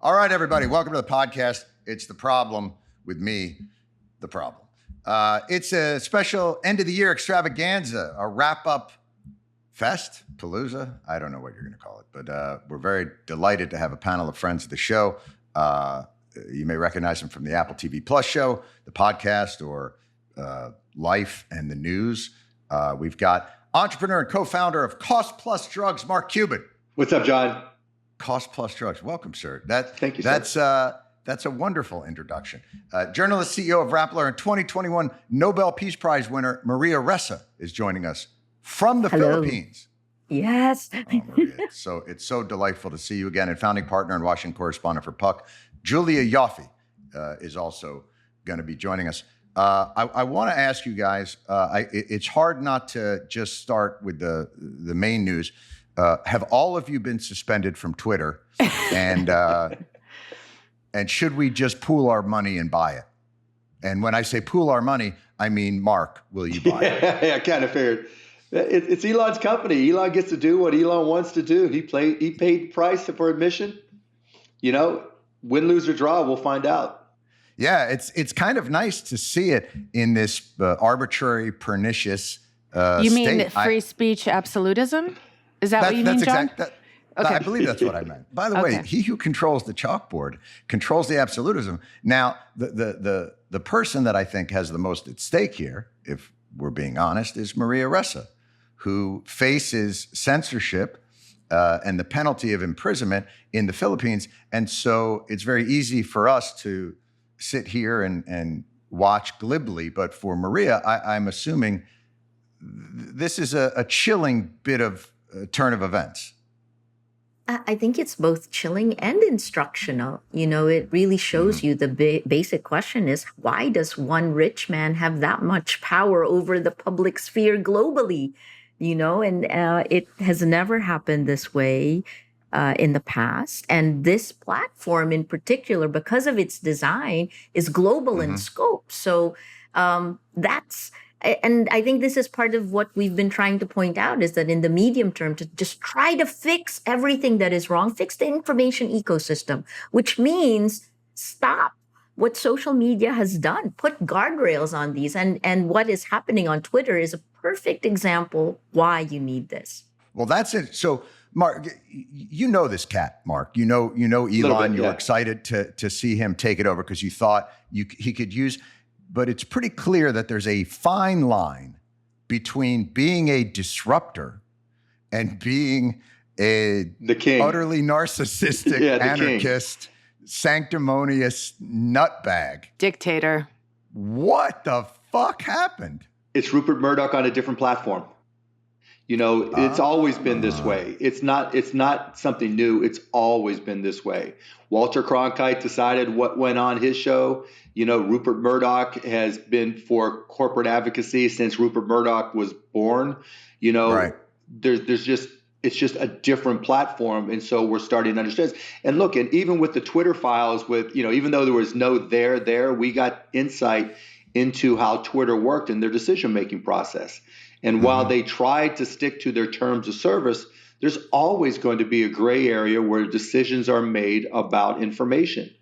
All right, everybody, welcome to the podcast. It's The Problem with me, The Problem. It's a special end of the year extravaganza, a wrap-up fest, palooza. I don't know what you're going to call it, but we're very delighted to have a panel of friends of the show. You may recognize them from the Apple TV Plus show, the podcast, or Life and the News. We've got entrepreneur and co-founder of Cost Plus Drugs, Mark Cuban. What's up, John? Cost Plus Drugs. Welcome, sir. Thank you, sir. That's a wonderful introduction. Journalist, CEO of Rappler, and 2021 Nobel Peace Prize winner Maria Ressa is joining us from the Philippines. Yes. Oh, Maria, it's so delightful to see you again. And founding partner and Washington correspondent for Puck, Julia Ioffe, is also going to be joining us. I want to ask you guys, it's hard not to just start with the main news. Have all of you been suspended from Twitter? And should we just pool our money and buy it? And when I say pool our money, I mean, Mark, will you buy it? Yeah, I kind of figured. It's Elon's company. Elon gets to do what Elon wants to do. He paid the price for admission. You know, win, lose, or draw, we'll find out. Yeah, it's kind of nice to see it in this arbitrary, pernicious You mean state. free speech absolutism? Is that what you mean, John? Okay. I believe that's what I meant. By the way, he who controls the chalkboard controls the absolutism. Now, the person that I think has the most at stake here, if we're being honest, is Maria Ressa, who faces censorship and the penalty of imprisonment in the Philippines. And so it's very easy for us to sit here and watch glibly. But for Maria, I'm assuming this is a chilling bit of turn of events. I think it's both chilling and instructional. You know, it really shows you the basic question is, why does one rich man have that much power over the public sphere globally? You know, and it has never happened this way in the past. And this platform in particular, because of its design, is global in scope. So and I think this is part of what we've been trying to point out, is that in the medium term, to just try to fix everything that is wrong, fix the information ecosystem, which means stop what social media has done, put guardrails on these. And what is happening on Twitter is a perfect example why you need this. Well, that's it. So, Mark, you know this cat, Mark. You know Elon. You were excited to see him take it over because you thought he could use. But it's pretty clear that there's a fine line between being a disruptor and being the king, utterly narcissistic, anarchist, sanctimonious nutbag. Dictator. What the fuck happened? It's Rupert Murdoch on a different platform. You know, it's always been this way. It's not something new. It's always been this way. Walter Cronkite decided what went on his show. You know, Rupert Murdoch has been for corporate advocacy since Rupert Murdoch was born. You know, right. it's just a different platform. And so we're starting to understand. And look, and even with the Twitter files, even though there was no there, we got insight into how Twitter worked in their decision-making process. And while they tried to stick to their terms of service, there's always going to be a gray area where decisions are made about information.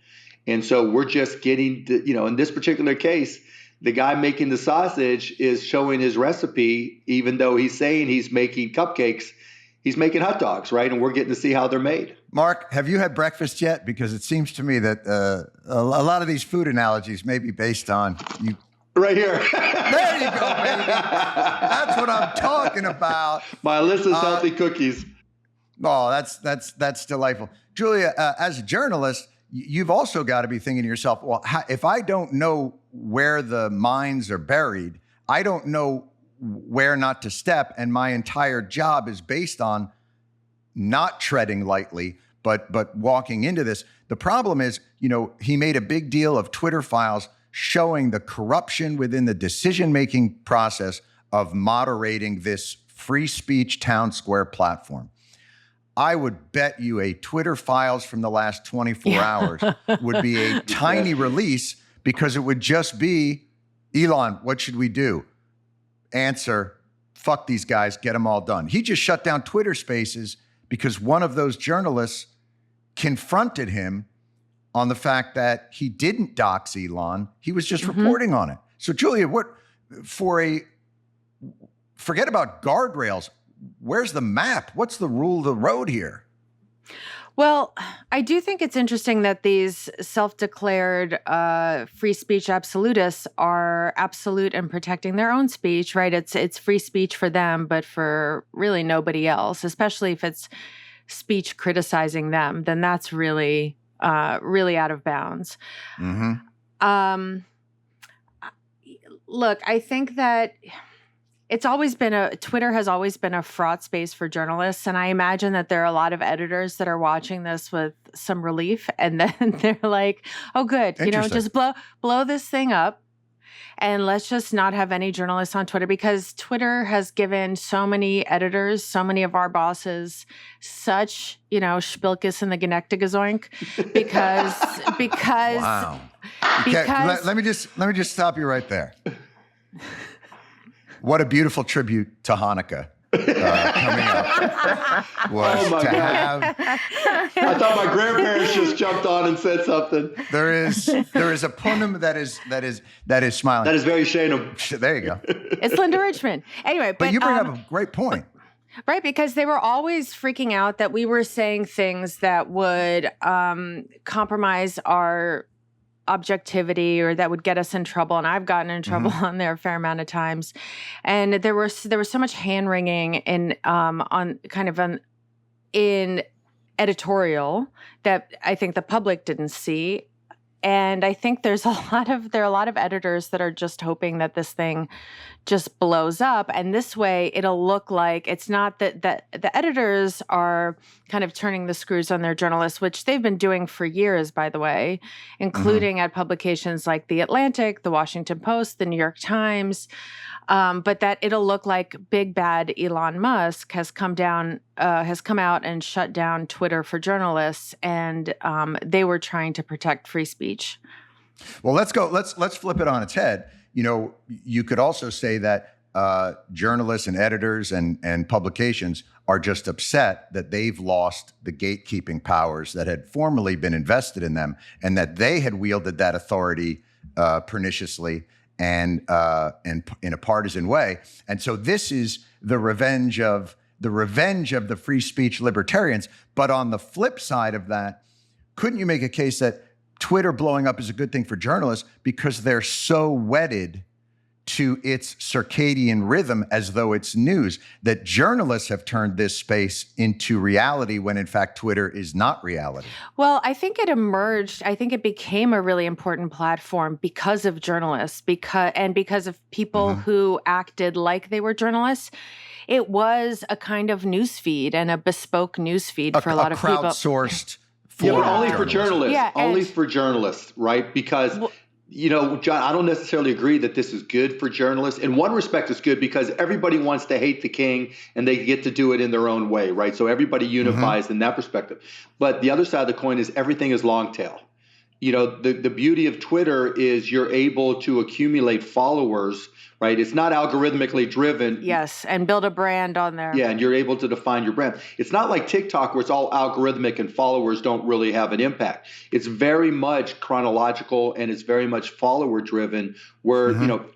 And so we're just getting, in this particular case, the guy making the sausage is showing his recipe, even though he's saying he's making cupcakes, he's making hot dogs, right? And we're getting to see how they're made. Mark, have you had breakfast yet? Because it seems to me that a lot of these food analogies may be based on you. Right here. There you go, baby. That's what I'm talking about. My Alyssa's healthy cookies. Oh, that's delightful. Julia, as a journalist, you've also got to be thinking to yourself, well, if I don't know where the mines are buried, I don't know where not to step, and my entire job is based on not treading lightly, but walking into this. The problem is, he made a big deal of Twitter files showing the corruption within the decision-making process of moderating this free speech town square platform. I would bet you a Twitter files from the last 24 hours would be a tiny release, because it would just be, Elon, what should we do? Answer, fuck these guys, get them all done. He just shut down Twitter Spaces because one of those journalists confronted him on the fact that he didn't dox Elon. He was just reporting on it. So Julia, forget about guardrails. Where's the map? What's the rule of the road here? Well, I do think it's interesting that these self-declared free speech absolutists are absolute in protecting their own speech, right? It's free speech for them, but for really nobody else, especially if it's speech criticizing them, then that's really, really out of bounds. Look, I think that Twitter has always been a fraught space for journalists. And I imagine that there are a lot of editors that are watching this with some relief. And then they're like, oh, good, just blow this thing up. And let's just not have any journalists on Twitter, because Twitter has given so many editors, so many of our bosses such, spilkus in the Genectigazoink because wow. Because let me just stop you right there. What a beautiful tribute to Hanukkah coming up was to have. I thought my grandparents just jumped on and said something. There is a punim that is smiling. That is very Shanum. There you go. It's Linda Richmond. Anyway, but you bring up a great point. Right, because they were always freaking out that we were saying things that would compromise our objectivity or that would get us in trouble. And I've gotten in trouble on there a fair amount of times. And there was so much hand wringing in editorial that I think the public didn't see. And I think there are a lot of editors that are just hoping that this thing just blows up. And this way it'll look like it's not that the editors are kind of turning the screws on their journalists, which they've been doing for years, by the way, including at publications like The Atlantic, The Washington Post, The New York Times. But that it'll look like big bad Elon Musk has come out and shut down Twitter for journalists, and they were trying to protect free speech. Well, let's flip it on its head. You could also say that journalists and editors and publications are just upset that they've lost the gatekeeping powers that had formerly been invested in them, and that they had wielded that authority perniciously and in a partisan way. And so this is the revenge of the free speech libertarians. But on the flip side of that, couldn't you make a case that Twitter blowing up is a good thing for journalists because they're so wedded to its circadian rhythm as though it's news, that journalists have turned this space into reality when in fact Twitter is not reality? Well, I think it became a really important platform because of journalists, because of people who acted like they were journalists. It was a kind of newsfeed and a bespoke newsfeed for a lot of people. Crowdsourced. But only for journalists. Yeah, only for journalists, right? Because, John, I don't necessarily agree that this is good for journalists. In one respect, it's good because everybody wants to hate the king and they get to do it in their own way, right? So everybody unifies in that perspective. But the other side of the coin is everything is long tail. The beauty of Twitter is you're able to accumulate followers, right? It's not algorithmically driven. Yes, and build a brand on there. Yeah, and you're able to define your brand. It's not like TikTok where it's all algorithmic and followers don't really have an impact. It's very much chronological and it's very much follower driven where,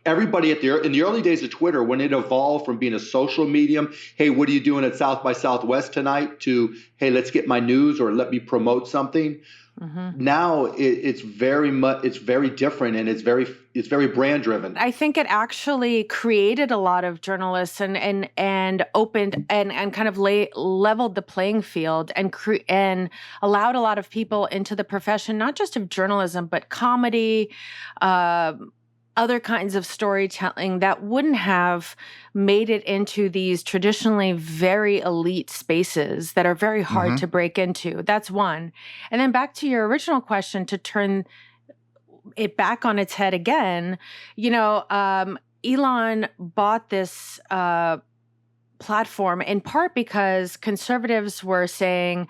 everybody in the early days of Twitter, when it evolved from being a social medium, hey, what are you doing at South by Southwest tonight, to, hey, let's get my news or let me promote something. Now it's very different and it's very brand driven. I think it actually created a lot of journalists and opened and kind of leveled the playing field and allowed a lot of people into the profession, not just of journalism, but comedy, other kinds of storytelling that wouldn't have made it into these traditionally very elite spaces that are very hard to break into. That's one. And then back to your original question, to turn it back on its head again, Elon bought this platform in part because conservatives were saying,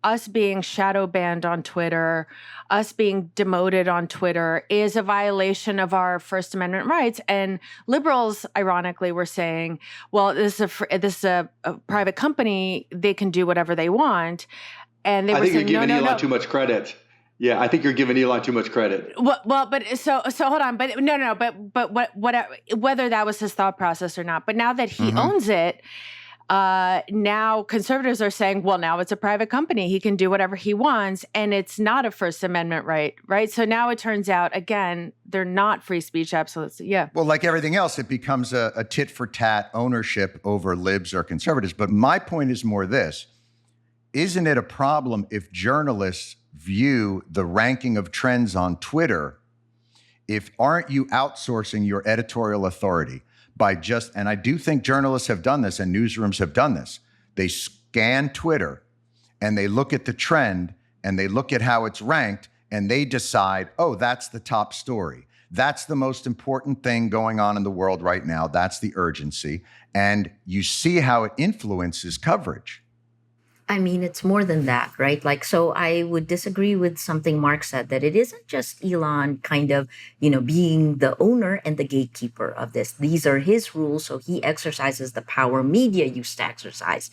us being shadow banned on Twitter, us being demoted on Twitter is a violation of our First Amendment rights. And liberals, ironically, were saying, well, this is a private company. They can do whatever they want. And they were saying, you're giving Elon too much credit. Yeah, I think you're giving Elon too much credit. Well, but so hold on, but no, but whether that was his thought process or not, but now that he owns it, now conservatives are saying, well, now it's a private company. He can do whatever he wants, and it's not a First Amendment right? So now it turns out, again, they're not free speech absolutes. Yeah. Well, like everything else, it becomes a tit for tat ownership over libs or conservatives. But my point is more this. Isn't it a problem if journalists view the ranking of trends on Twitter, aren't you outsourcing your editorial authority by and I do think journalists have done this and newsrooms have done this. They scan Twitter and they look at the trend and they look at how it's ranked and they decide, oh, that's the top story. That's the most important thing going on in the world right now. That's the urgency. And you see how it influences coverage. I mean, it's more than that, right? Like, so I would disagree with something Mark said, that it isn't just Elon kind of, being the owner and the gatekeeper of this. These are his rules, so he exercises the power media used to exercise.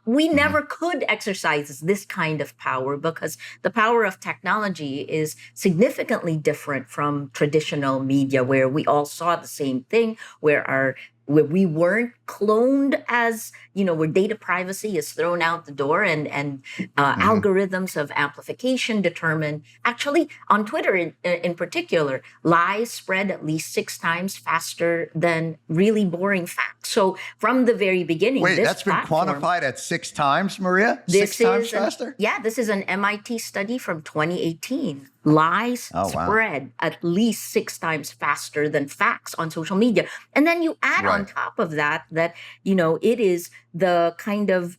We never could exercise this kind of power because the power of technology is significantly different from traditional media, where we all saw the same thing, where we weren't cloned as, where data privacy is thrown out the door and algorithms of amplification determine, actually on Twitter in particular, lies spread at least 6 times faster than really boring facts. So from the very beginning, that's been quantified at 6 times, Maria? 6 times faster? This is an MIT study from 2018. Lies spread at least 6 times faster than facts on social media. And then you add on top of that, it is the kind of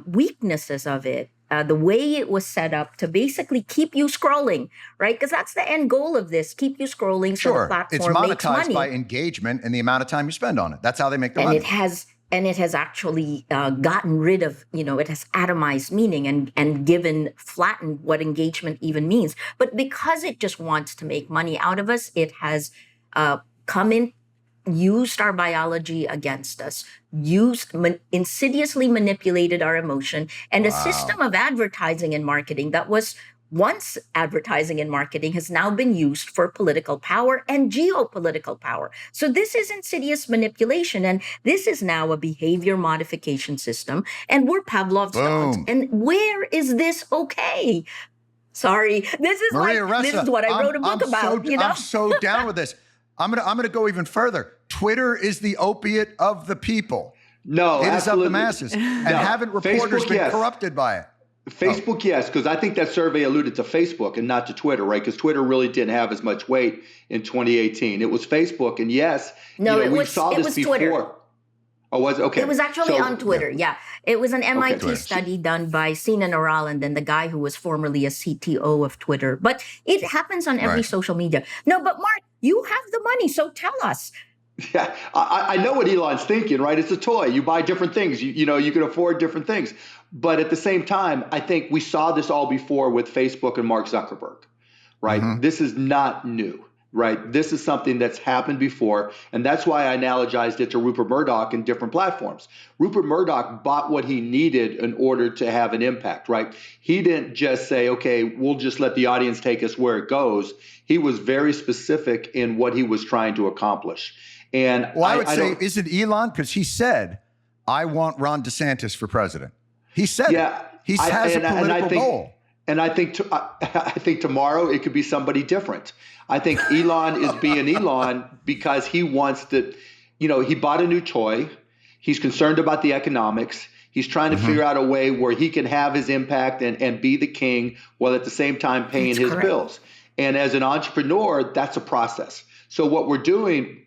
weaknesses of it, the way it was set up to basically keep you scrolling, right? Because that's the end goal of this, keep you scrolling so the platform makes money. It's monetized by engagement and the amount of time you spend on it. That's how they make the money. And it has actually gotten rid of, it has atomized meaning and flattened what engagement even means. But because it just wants to make money out of us, it has used our biology against us, insidiously manipulated our emotion, and a system of advertising and marketing that was once advertising and marketing has now been used for political power and geopolitical power. So this is insidious manipulation, and this is now a behavior modification system, and we're Pavlov's dogs. And where is this okay? Sorry, this is Maria Ressa, this is what I wrote a book about. I'm so down with this. I'm gonna go even further. Twitter is the opiate of the people. No, it absolutely. is of the masses. And haven't reporters been corrupted by it? Facebook, yes, because I think that survey alluded to Facebook and not to Twitter, right? Because Twitter really didn't have as much weight in 2018. It was Facebook, and yes, we saw this before. Twitter. Oh, was it? Okay. It was actually on Twitter, yeah. It was an MIT study done by Sina Naralan, then the guy who was formerly a CTO of Twitter. But it happens on every social media. No, but Mark, you have the money, so tell us. Yeah, I know what Elon's thinking, right? It's a toy. You buy different things. You can afford different things. But at the same time, I think we saw this all before with Facebook and Mark Zuckerberg, right? This is not new, right? This is something that's happened before. And that's why I analogized it to Rupert Murdoch and different platforms. Rupert Murdoch bought what he needed in order to have an impact, right? He didn't just say, okay, we'll just let the audience take us where it goes. He was very specific in what he was trying to accomplish. And I would say, is it Elon? Because he said, I want Ron DeSantis for president. He said he has a political goal. And I think tomorrow it could be somebody different. I think Elon is being Elon because he wants to, he bought a new toy. He's concerned about the economics. He's trying to figure out a way where he can have his impact and be the king while at the same time paying his bills. And as an entrepreneur, that's a process. So what we're doing,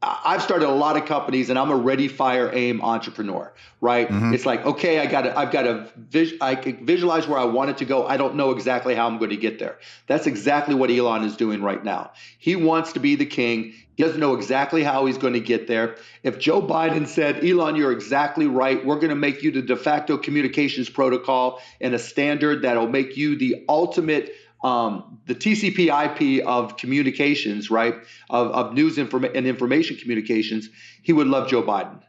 I've started a lot of companies, and I'm a ready, fire, aim entrepreneur, right? It's like, okay, I can visualize where I want it to go. I don't know exactly how I'm going to get there. That's exactly what Elon is doing right now. He wants to be the king. He doesn't know exactly how he's going to get there. If Joe Biden said, Elon, you're exactly right. We're going to make you the de facto communications protocol and a standard that'll make you the ultimate the TCP/IP of communications, right? Of news and information communications, he would love Joe Biden.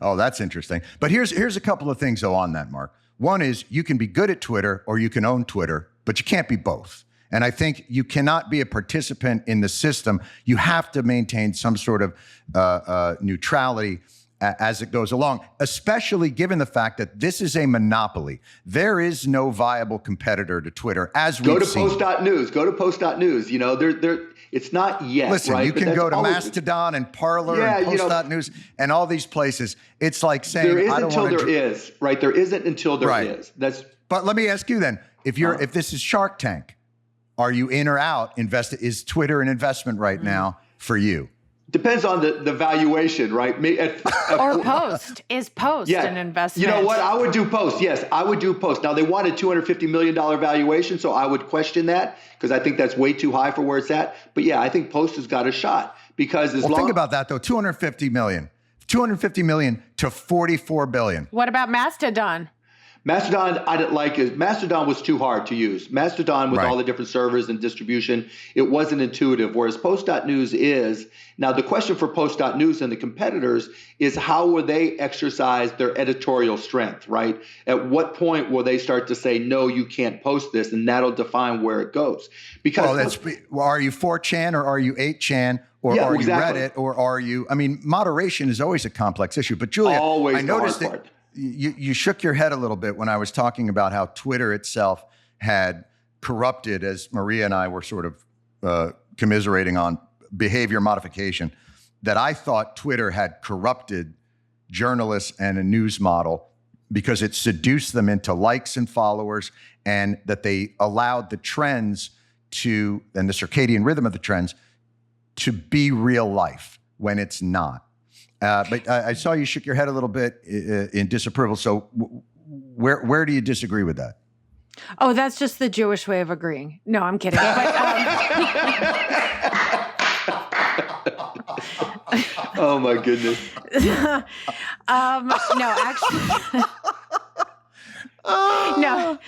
Oh, that's interesting. But here's a couple of things though on that, Mark. One is you can be good at Twitter or you can own Twitter but you can't be both. And I think you cannot be a participant in the system. You have to maintain some sort of neutrality as it goes along, especially given the fact that this is a monopoly. There is no viable competitor to Twitter, as we've seen. Go to post.news. You know, it's not yet. Listen, right? you can go to Mastodon and Parler and post.news and all these places. It's like saying, there is I don't until want to. there is, right? There isn't until there is. But let me ask you then, if this is Shark Tank, are you in or out? Is Twitter an investment right now for you? Depends on the valuation, right? Or Post. Is Post an investment? You know what? I would do Post. Yes, I would do Post. Now, they wanted $250 million valuation, so I would question that because I think that's way too high for where it's at. But yeah, I think Post has got a shot because think about that, though. $250 million to $44 billion. What about Mastodon? Mastodon, I didn't like it. Mastodon was too hard to use. Mastodon with all the different servers and distribution, it wasn't intuitive, whereas Post.news is. Now, the question for Post.news and the competitors is how will they exercise their editorial strength, right? At what point will they start to say, no, you can't post this, and that'll define where it goes. Because are you 4chan or are you 8chan? Or are you Reddit or are you, moderation is always a complex issue. But Julia, I noticed that you shook your head a little bit when I was talking about how Twitter itself had corrupted, as Maria and I were sort of commiserating on behavior modification, that I thought Twitter had corrupted journalists and a news model because it seduced them into likes and followers, and that they allowed the trends and the circadian rhythm of the trends to be real life when it's not. But I saw you shook your head a little bit in disapproval. So where do you disagree with that? Oh, that's just the Jewish way of agreeing. No, I'm kidding. Oh, my goodness. No, actually. No.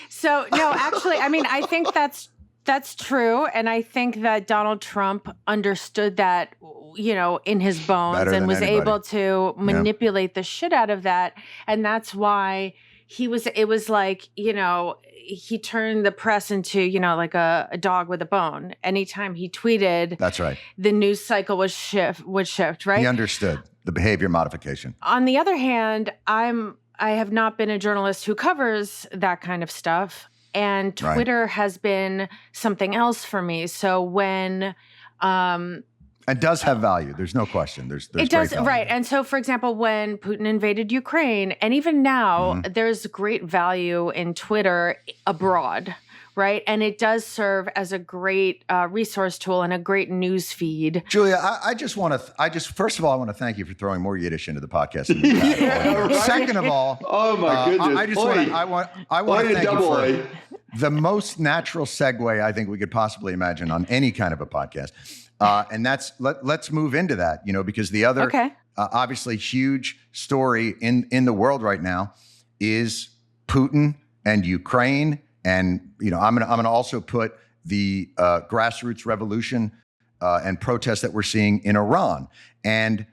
So, no, actually, I think that's true. And I think that Donald Trump understood that, in his bones and was able to manipulate the shit out of that. And that's why he turned the press into, like a dog with a bone. Anytime he tweeted, that's right, the news cycle would shift, right? He understood the behavior modification. On the other hand, I have not been a journalist who covers that kind of stuff. And Twitter has been something else for me. So when it does have value. There's no question. There's it does, right. And so, for example, when Putin invaded Ukraine, and even now, there's great value in Twitter abroad, right? And it does serve as a great resource tool and a great news feed. Julia, first of all, I want to thank you for throwing more Yiddish into the podcast. Second of all, oh my goodness, I want to thank you for the most natural segue I think we could possibly imagine on any kind of a podcast. And that's let's move into that, because the other obviously huge story in the world right now is Putin and Ukraine. And, I'm going to also put the grassroots revolution and protests that we're seeing in Iran. And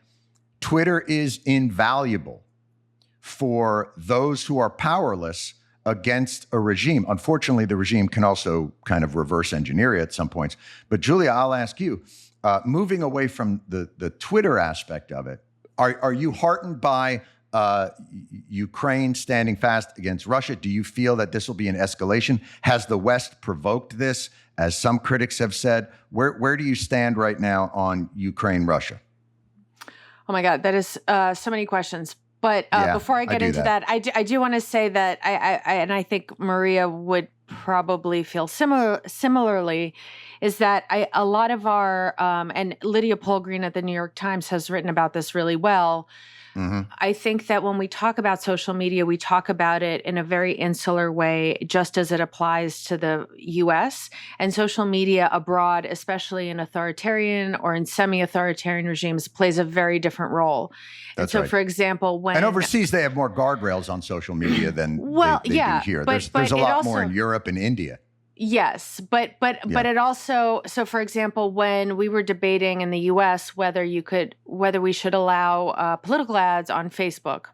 Twitter is invaluable for those who are powerless against a regime. Unfortunately, the regime can also kind of reverse engineer it at some points. But Julia, I'll ask you, moving away from the Twitter aspect of it, are you heartened by Ukraine standing fast against Russia? Do you feel that this will be an escalation? Has the West provoked this, as some critics have said? Where do you stand right now on Ukraine, Russia? Oh my God, that is so many questions. But before I get into that, I do want to say that I think Maria would probably feel similarly, is that a lot of our, and Lydia Polgreen at the New York Times has written about this really well. I think that when we talk about social media, we talk about it in a very insular way, just as it applies to the U.S. And social media abroad, especially in authoritarian or in semi-authoritarian regimes, plays a very different role. That's and so, for example, and overseas they have more guardrails on social media than they do here. There's a lot more in Europe and India. Yes, but it also, so for example, when we were debating in the U.S. whether we should allow political ads on Facebook,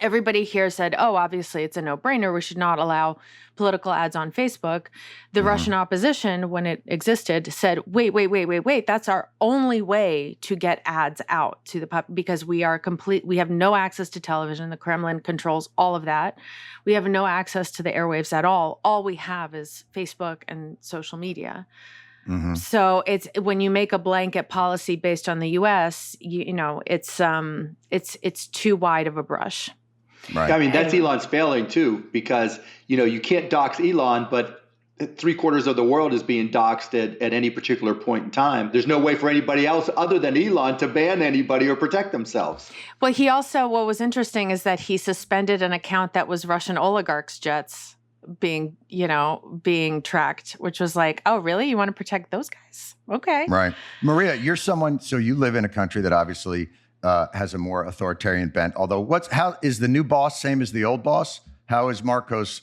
everybody here said, oh, obviously it's a no-brainer. We should not allow political ads on Facebook. The Russian opposition, when it existed, said, wait. That's our only way to get ads out to the public, because we have no access to television. The Kremlin controls all of that. We have no access to the airwaves at all. All we have is Facebook and social media. Mm-hmm. So it's when you make a blanket policy based on the U.S., it's too wide of a brush. Right. I mean, that's Elon's failing too, because, you can't dox Elon, but 3/4 of the world is being doxed at any particular point in time. There's no way for anybody else other than Elon to ban anybody or protect themselves. Well, what was interesting is that he suspended an account that was Russian oligarchs' jets being tracked, which was like, oh, really? You want to protect those guys? Okay. Right. Maria, you're someone, so you live in a country that obviously has a more authoritarian bent. Although, how is the new boss same as the old boss? How is Marcos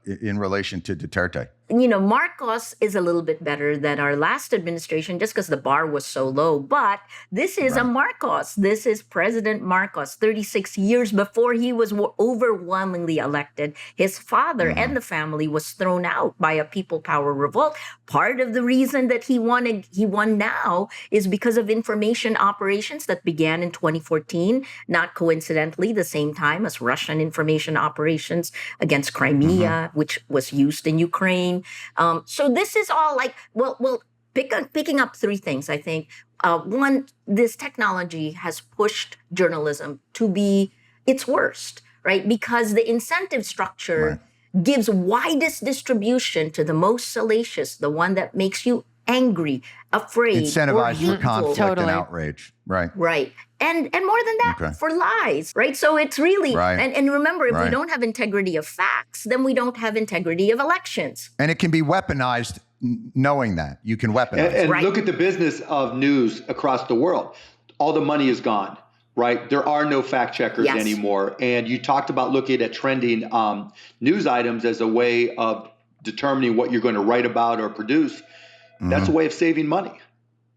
in relation to Duterte? Marcos is a little bit better than our last administration just because the bar was so low. But this is a Marcos. This is President Marcos, 36 years before he was overwhelmingly elected. His father and the family was thrown out by a people power revolt. Part of the reason that he won now is because of information operations that began in 2014, not coincidentally the same time as Russian information operations against Crimea, which was used in Ukraine. So this is all like, picking up three things, I think. One, this technology has pushed journalism to be its worst, right? Because the incentive structure gives widest distribution to the most salacious, the one that makes you angry, afraid, incentivized or for conflict and outrage. Right. And more than that, for lies, right? So it's really, and remember, if we don't have integrity of facts, then we don't have integrity of elections. And it can be weaponized, knowing that. You can weaponize And look at the business of news across the world. All the money is gone, right? There are no fact checkers anymore. And you talked about looking at trending news items as a way of determining what you're going to write about or produce. That's a way of saving money.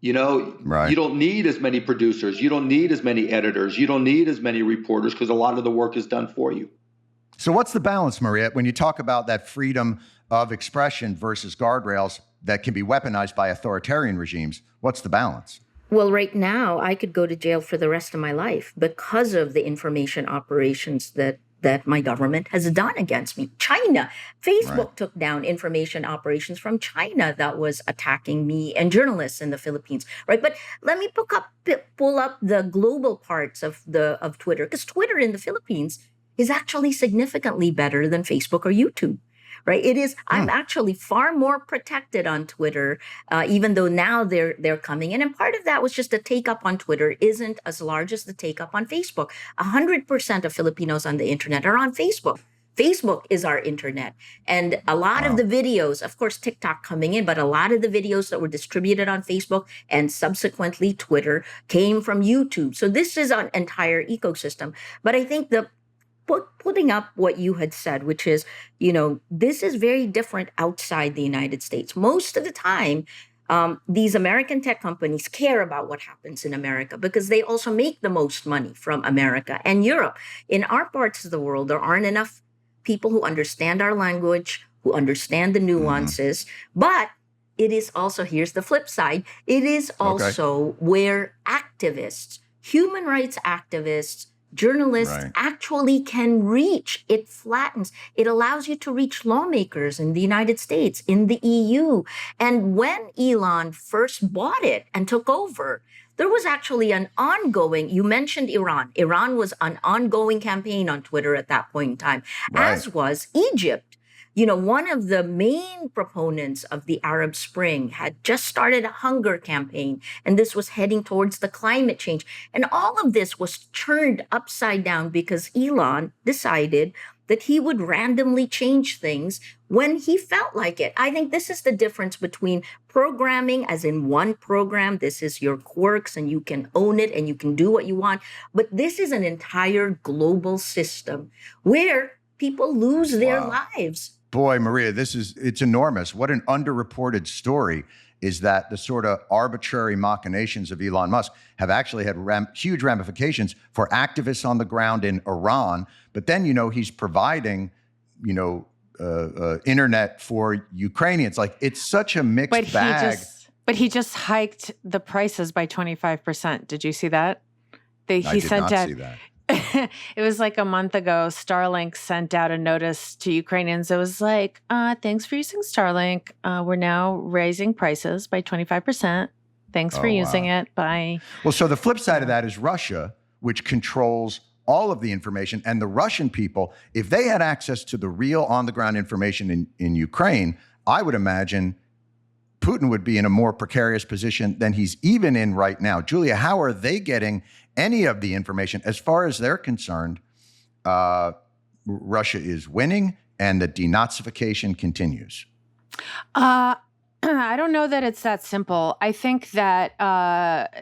You don't need as many producers. You don't need as many editors. You don't need as many reporters because a lot of the work is done for you. So what's the balance, Maria, when you talk about that freedom of expression versus guardrails that can be weaponized by authoritarian regimes? What's the balance? Well, right now, I could go to jail for the rest of my life because of the information operations that my government has done against me. China, Facebook took down information operations from China that was attacking me and journalists in the Philippines, right? But let me pull up the global parts of Twitter, because Twitter in the Philippines is actually significantly better than Facebook or YouTube. Right? It is. I'm actually far more protected on Twitter, even though now they're coming in. And part of that was just the take up on Twitter isn't as large as the take up on Facebook. 100% of Filipinos on the internet are on Facebook. Facebook is our internet. And a lot of the videos, of course, TikTok coming in, but a lot of the videos that were distributed on Facebook and subsequently Twitter came from YouTube. So this is an entire ecosystem. But I think putting up what you had said, which is, this is very different outside the United States. Most of the time, these American tech companies care about what happens in America because they also make the most money from America and Europe. In our parts of the world, there aren't enough people who understand our language, who understand the nuances, but it is also, here's the flip side, it is also where activists, human rights activists, journalists actually can reach. It flattens. It allows you to reach lawmakers in the United States, in the EU. And when Elon first bought it and took over, there was actually an ongoing, you mentioned Iran. Iran was an ongoing campaign on Twitter at that point in time, as was Egypt. One of the main proponents of the Arab Spring had just started a hunger campaign, and this was heading towards the climate change. And all of this was turned upside down because Elon decided that he would randomly change things when he felt like it. I think this is the difference between programming, as in one program, this is your quirks and you can own it and you can do what you want. But this is an entire global system where people lose their lives. Boy, Maria, it's enormous. What an underreported story is that the sort of arbitrary machinations of Elon Musk have actually had huge ramifications for activists on the ground in Iran. But then, he's providing, internet for Ukrainians. Like, it's such a mixed bag. But he just hiked the prices by 25%. Did you see that? I did not see that. It was like a month ago, Starlink sent out a notice to Ukrainians. It was like, thanks for using Starlink. We're now raising prices by 25%. Thanks for using it. Bye. Well, so the flip side of that is Russia, which controls all of the information. And the Russian people, if they had access to the real on-the-ground information in Ukraine, I would imagine Putin would be in a more precarious position than he's even in right now. Julia, how are they getting any of the information? As far as they're concerned, Russia is winning and the denazification continues. I don't know that it's that simple. I think that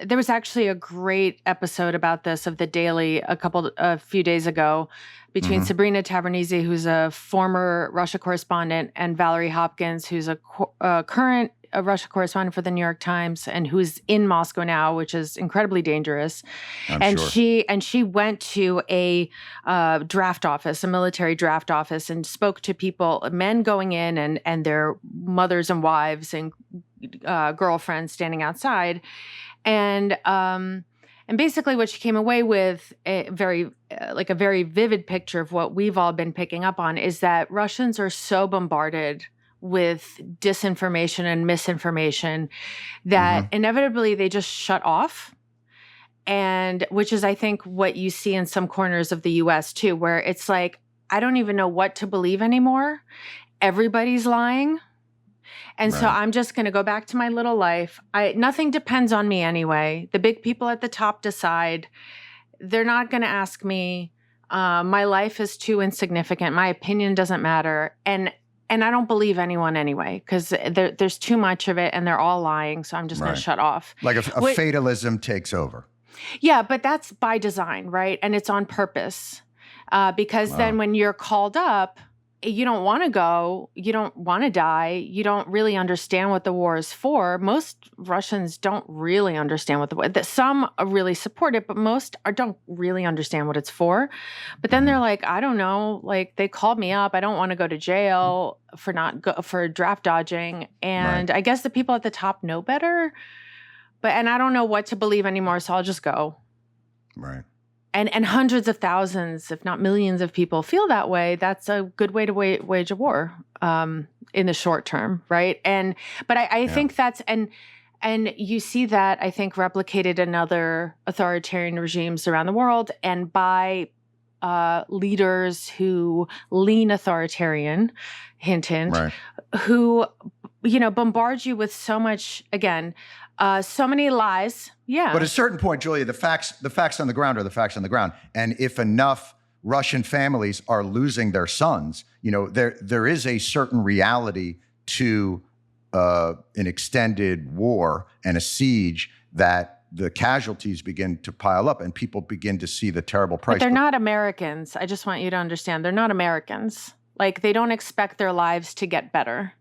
there was actually a great episode about this of The Daily a few days ago between Sabrina Tavernise, who's a former Russia correspondent, and Valerie Hopkins, who's a current Russia correspondent for the New York Times and who's in Moscow now, which is incredibly dangerous. I'm sure. She went to a draft office, a military draft office, and spoke to people, men going in and their mothers and wives and girlfriends standing outside, and basically what she came away with a very vivid picture of what we've all been picking up on is that Russians are so bombarded with disinformation and misinformation that inevitably they just shut off. And which is, I think, what you see in some corners of the US too, where it's like, I don't even know what to believe anymore. Everybody's lying. And so I'm just going to go back to my little life. Nothing depends on me anyway. The big people at the top decide. They're not going to ask me. My life is too insignificant. My opinion doesn't matter. And I don't believe anyone anyway, because there's too much of it and they're all lying. So I'm just going to shut off. Like a fatalism takes over. Yeah, but that's by design, right? And it's on purpose. Because then when you're called up, you don't want to go, you don't want to die, you don't really understand what the war is for. Most Russians don't really understand what the war is. Some really support it, but most don't really understand what it's for. But then they're like, I don't know, like they called me up, I don't want to go to jail for draft dodging. And I guess the people at the top know better, and I don't know what to believe anymore, so I'll just go. Right. And hundreds of thousands, if not millions of people feel that way. That's a good way to wage a war in the short term, right? But I think that's and you see that, I think, replicated in other authoritarian regimes around the world, and by leaders who lean authoritarian, hint, who bombard you with so much, again, so many lies. Yeah. But at a certain point, Julia, the facts on the ground are the facts on the ground. And if enough Russian families are losing their sons, there is a certain reality to an extended war and a siege that the casualties begin to pile up and people begin to see the terrible price. But they're not Americans. I just want you to understand. They're not Americans. Like, they don't expect their lives to get better.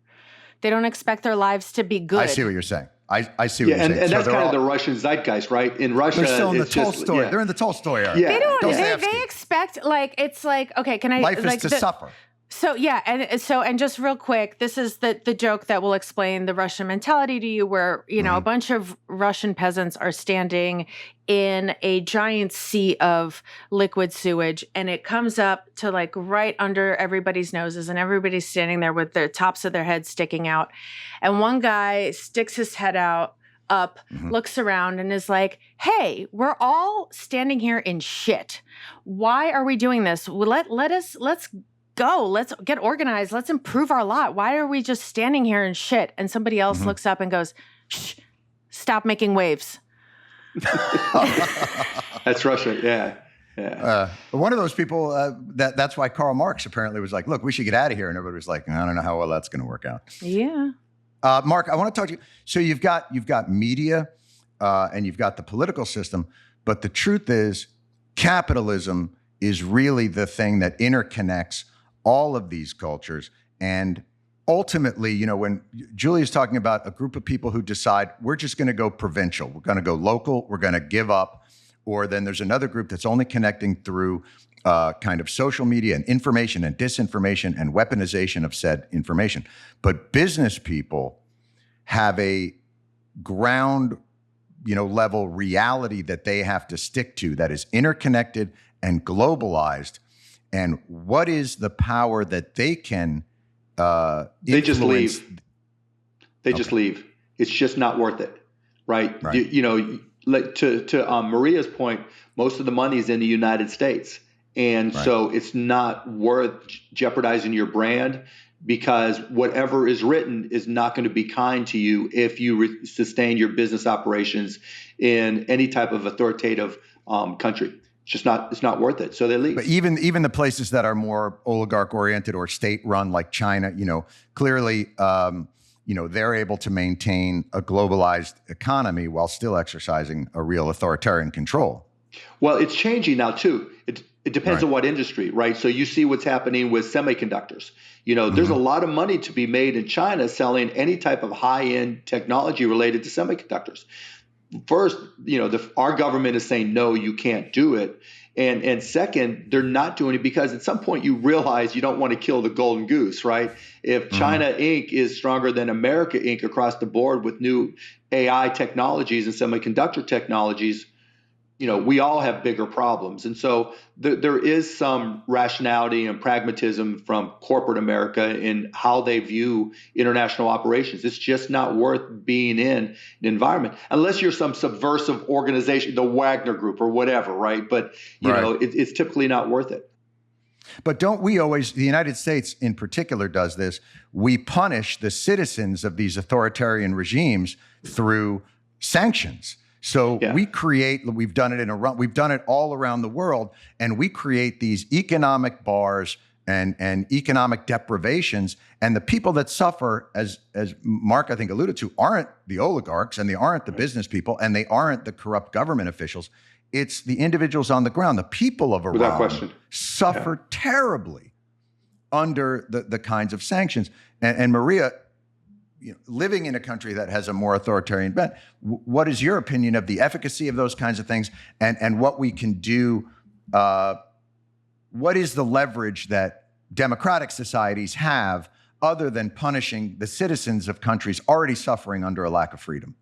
They don't expect their lives to be good. I see what you're saying. I see what you're saying. And that's kind of the Russian zeitgeist, right? In Russia, they're still in the Tolstoy. They're in the Tolstoy era. Yeah. They don't. They expect, like, it's like, okay, can I? Life like, is to suffer. So yeah, and just real quick, this is the joke that will explain the Russian mentality to you, where a bunch of Russian peasants are standing in a giant sea of liquid sewage, and it comes up to like right under everybody's noses, and everybody's standing there with the tops of their heads sticking out, and one guy sticks his head up, looks around, and is like, "Hey, we're all standing here in shit. Why are we doing this? Well, let's go. Let's get organized. Let's improve our lot. Why are we just standing here in shit?" And somebody else looks up and goes, "Shh, stop making waves." That's Russia. Yeah. One of those people, that's why Karl Marx apparently was like, look, we should get out of here. And everybody was like, I don't know how well that's going to work out. Yeah. Mark, I want to talk to you. So you've got media and you've got the political system, but the truth is capitalism is really the thing that interconnects all of these cultures. And ultimately, when Julia's talking about a group of people who decide we're just going to go provincial, we're going to go local, we're going to give up, or then there's another group that's only connecting through kind of social media and information and disinformation and weaponization of said information. But business people have a ground, level reality that they have to stick to that is interconnected and globalized. And what is the power that they can They just influence? leave. They just leave. It's just not worth it, right? Like to Maria's point, most of the money is in the United States. And so it's not worth jeopardizing your brand, because whatever is written is not going to be kind to you if you sustain your business operations in any type of authoritative country. It's not worth it. So they leave. But even the places that are more oligarch oriented or state run, like China, clearly, they're able to maintain a globalized economy while still exercising a real authoritarian control. Well, it's changing now too. It depends on what industry, right? So you see what's happening with semiconductors. There's a lot of money to be made in China selling any type of high-end technology related to semiconductors. First, our government is saying, no, you can't do it. And second, they're not doing it because at some point you realize you don't want to kill the golden goose, right? If China Inc. is stronger than America Inc. across the board with new AI technologies and semiconductor technologies, we all have bigger problems. And so there is some rationality and pragmatism from corporate America in how they view international operations. It's just not worth being in an environment unless you're some subversive organization, the Wagner Group or whatever, right? But, it's typically not worth it. But don't we always, the United States in particular does this, we punish the citizens of these authoritarian regimes through sanctions. So we've done it all around the world, and we create these economic bars and economic deprivations. And the people that suffer, as Mark, I think, alluded to, aren't the oligarchs, and they aren't the business people, and they aren't the corrupt government officials. It's the individuals on the ground. The people of Iran suffer terribly under the kinds of sanctions. And Maria, living in a country that has a more authoritarian bent, what is your opinion of the efficacy of those kinds of things and what we can do? What is the leverage that democratic societies have other than punishing the citizens of countries already suffering under a lack of freedom?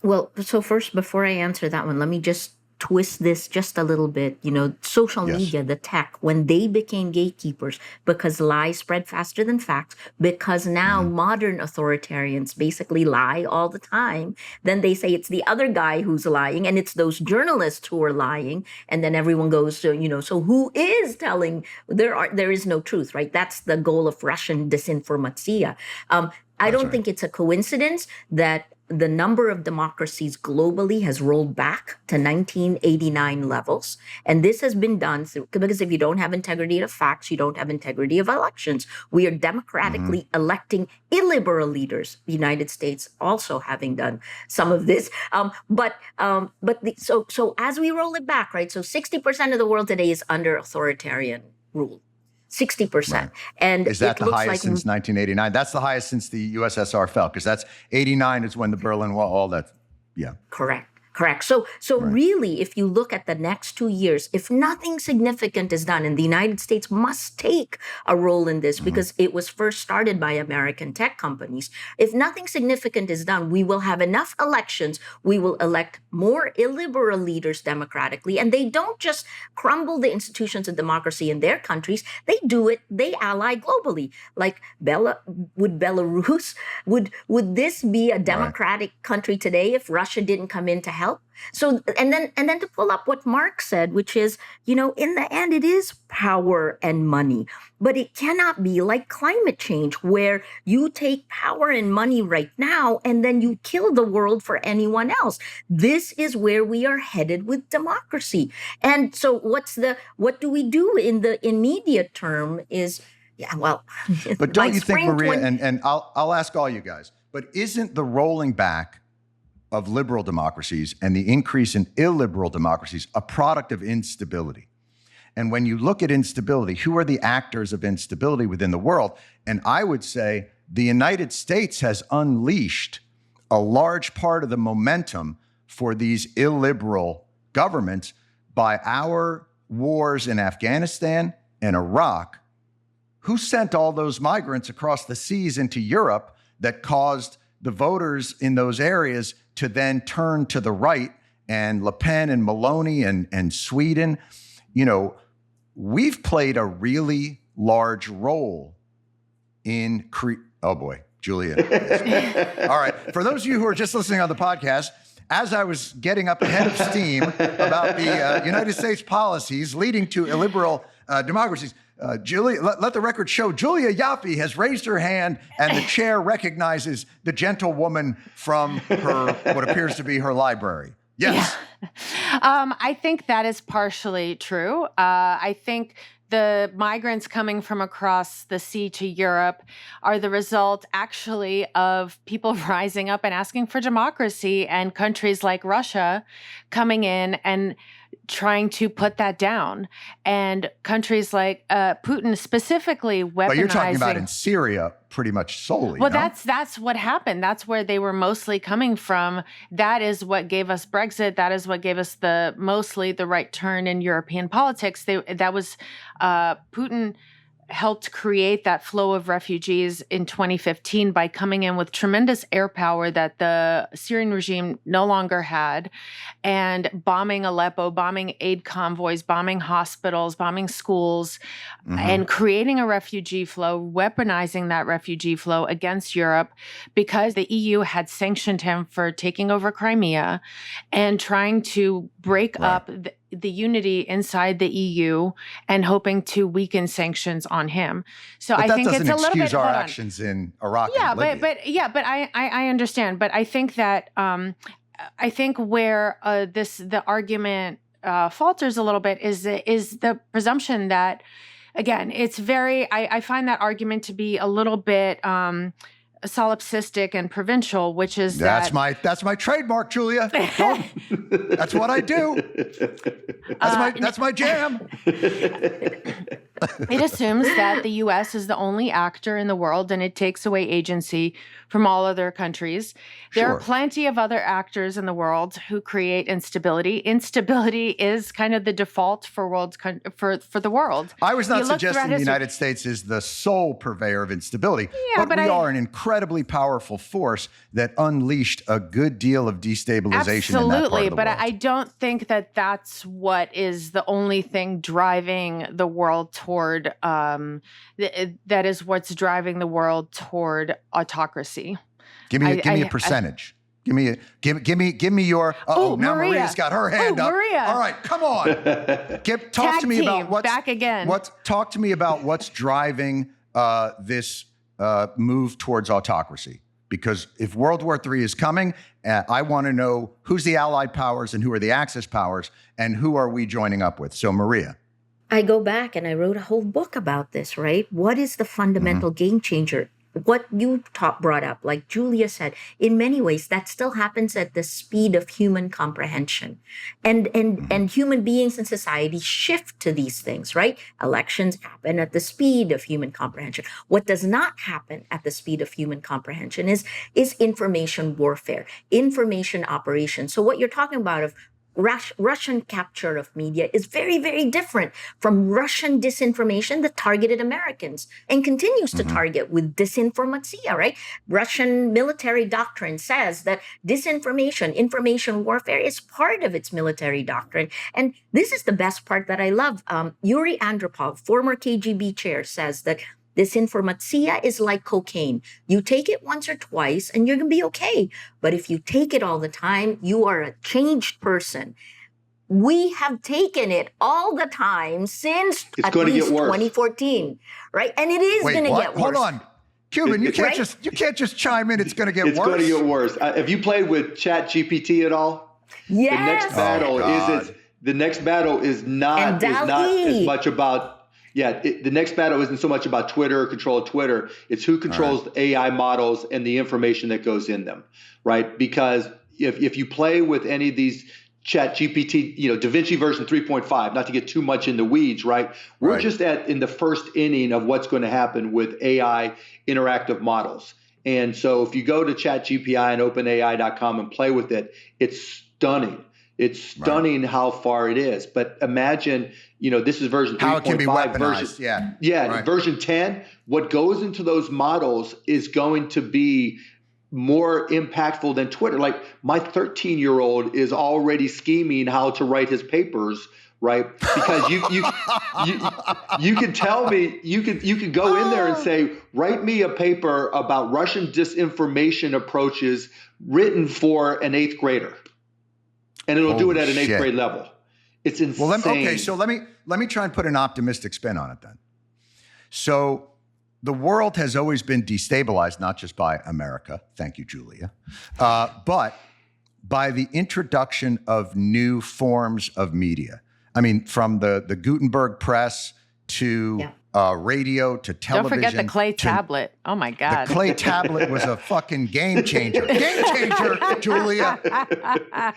Well, so first, before I answer that one, let me just twist this just a little bit. Social media, the tech, when they became gatekeepers, because lies spread faster than facts, because now modern authoritarians basically lie all the time, then they say it's the other guy who's lying, and it's those journalists who are lying, and then everyone goes, so who is telling? There is no truth, right? That's the goal of Russian disinformatia. I don't think it's a coincidence that the number of democracies globally has rolled back to 1989 levels. And this has been done because if you don't have integrity of facts, you don't have integrity of elections. We are democratically electing illiberal leaders, the United States also having done some of this. So as we roll it back, right? So 60% of the world today is under authoritarian rule. 60%. Right. And is that the highest since 1989? That's the highest since the USSR fell, because that's 89 is when the Berlin Wall, all that. Yeah. Correct. So really, if you look at the next 2 years, if nothing significant is done, and the United States must take a role in this because it was first started by American tech companies. If nothing significant is done, we will have enough elections. We will elect more illiberal leaders democratically, and they don't just crumble the institutions of democracy in their countries. They do it. They ally globally. Like Belarus, would this be a democratic country today if Russia didn't come in to help? So, and then to pull up what Mark said, which is, in the end, it is power and money, but it cannot be like climate change where you take power and money right now and then you kill the world for anyone else. This is where we are headed with democracy. And so what do we do in the immediate term is, but don't you think, Maria, and I'll ask all you guys, but isn't the rolling back of liberal democracies and the increase in illiberal democracies a product of instability? And when you look at instability, who are the actors of instability within the world? And I would say the United States has unleashed a large part of the momentum for these illiberal governments by our wars in Afghanistan and Iraq. Who sent all those migrants across the seas into Europe that caused the voters in those areas to then turn to the right, and Le Pen and Maloney and Sweden? You know, we've played a really large role in oh boy, Julia. All right. For those of you who are just listening on the podcast, as I was getting up ahead of steam about the United States policies leading to illiberal democracies, Julia, let the record show, Julia Ioffe has raised her hand, and the chair recognizes the gentlewoman from her, what appears to be her library. Yes. Yeah. I think that is partially true. I think the migrants coming from across the sea to Europe are the result actually of people rising up and asking for democracy, and countries like Russia coming in and trying to put that down, and countries like Putin specifically weaponizing. But you're talking about in Syria pretty much solely. Well, no? that's what happened. That's where they were mostly coming from. That is what gave us Brexit. That is what gave us mostly the right turn in European politics. That was Putin helped create that flow of refugees in 2015 by coming in with tremendous air power that the Syrian regime no longer had, and bombing Aleppo, bombing aid convoys, bombing hospitals, bombing schools, and creating a refugee flow, weaponizing that refugee flow against Europe, because the EU had sanctioned him for taking over Crimea and trying to break up the unity inside the EU and hoping to weaken sanctions on him. So I think it's a little bit. That doesn't excuse our actions in Iraq. and Libya. but I understand. But I think that I think where the argument falters a little bit is the presumption that, again, it's very. I find that argument to be a little bit solipsistic and provincial, which is that's my trademark, Julia. That's what I do. That's my jam. It assumes that the U.S. is the only actor in the world, and it takes away agency from all other countries. There are plenty of other actors in the world who create instability. Instability is kind of the default for the world. I was not suggesting the United States is the sole purveyor of instability, but we are an incredibly powerful force that unleashed a good deal of destabilization in that part of the world. But I don't think that that's what is the only thing driving the world toward that is what's driving the world toward autocracy. Give me a percentage. Give me your. Now Maria. Maria's got her hand up. Maria. All right, come on. Talk to me about what's back again. Talk to me about what's driving this move towards autocracy. Because if World War III is coming, I want to know who's the Allied powers and who are the Axis powers, and who are we joining up with? So, Maria. I go back and I wrote a whole book about this, right? What is the fundamental game changer? What you brought up, like Julia said, in many ways, that still happens at the speed of human comprehension. And human beings in society shift to these things, right? Elections happen at the speed of human comprehension. What does not happen at the speed of human comprehension is information warfare, information operations. So what you're talking about of Russian capture of media is very, very different from Russian disinformation that targeted Americans and continues to target with disinformatia, right? Russian military doctrine says that disinformation, information warfare is part of its military doctrine. And this is the best part that I love. Yuri Andropov, former KGB chair, says that disinformatia is like cocaine. You take it once or twice and you're going to be okay. But if you take it all the time, you are a changed person. We have taken it all the time since at least 2014, right? And it is going to get worse. Hold on. Cuban, you can't just chime in. It's going to get worse. It's going to get worse. Have you played with ChatGPT at all? Yes. The next battle is not as much about. The next battle isn't so much about Twitter or control of Twitter. It's who controls the AI models and the information that goes in them, right? Because if you play with any of these Chat GPT, DaVinci version 3.5, not to get too much in the weeds, right? We're Right. just in the first inning of what's going to happen with AI interactive models. And so if you go to ChatGPI and OpenAI.com and play with it, it's stunning. It's stunning how far it is. But imagine, this is version 3.5. How it can be weaponized, version, right. Version 10, what goes into those models is going to be more impactful than Twitter. Like my 13-year-old is already scheming how to write his papers, right? Because you can tell me, you can go in there and say, write me a paper about Russian disinformation approaches written for an 8th grader. And it'll do it at an 8th grade level. It's insane. Well, so let me try and put an optimistic spin on it then. So the world has always been destabilized, not just by America, thank you, Julia, but by the introduction of new forms of media. I mean, from the Gutenberg press to radio to television. Don't forget the clay tablet. Oh my God. The clay tablet was a fucking game changer. Game changer, Julia.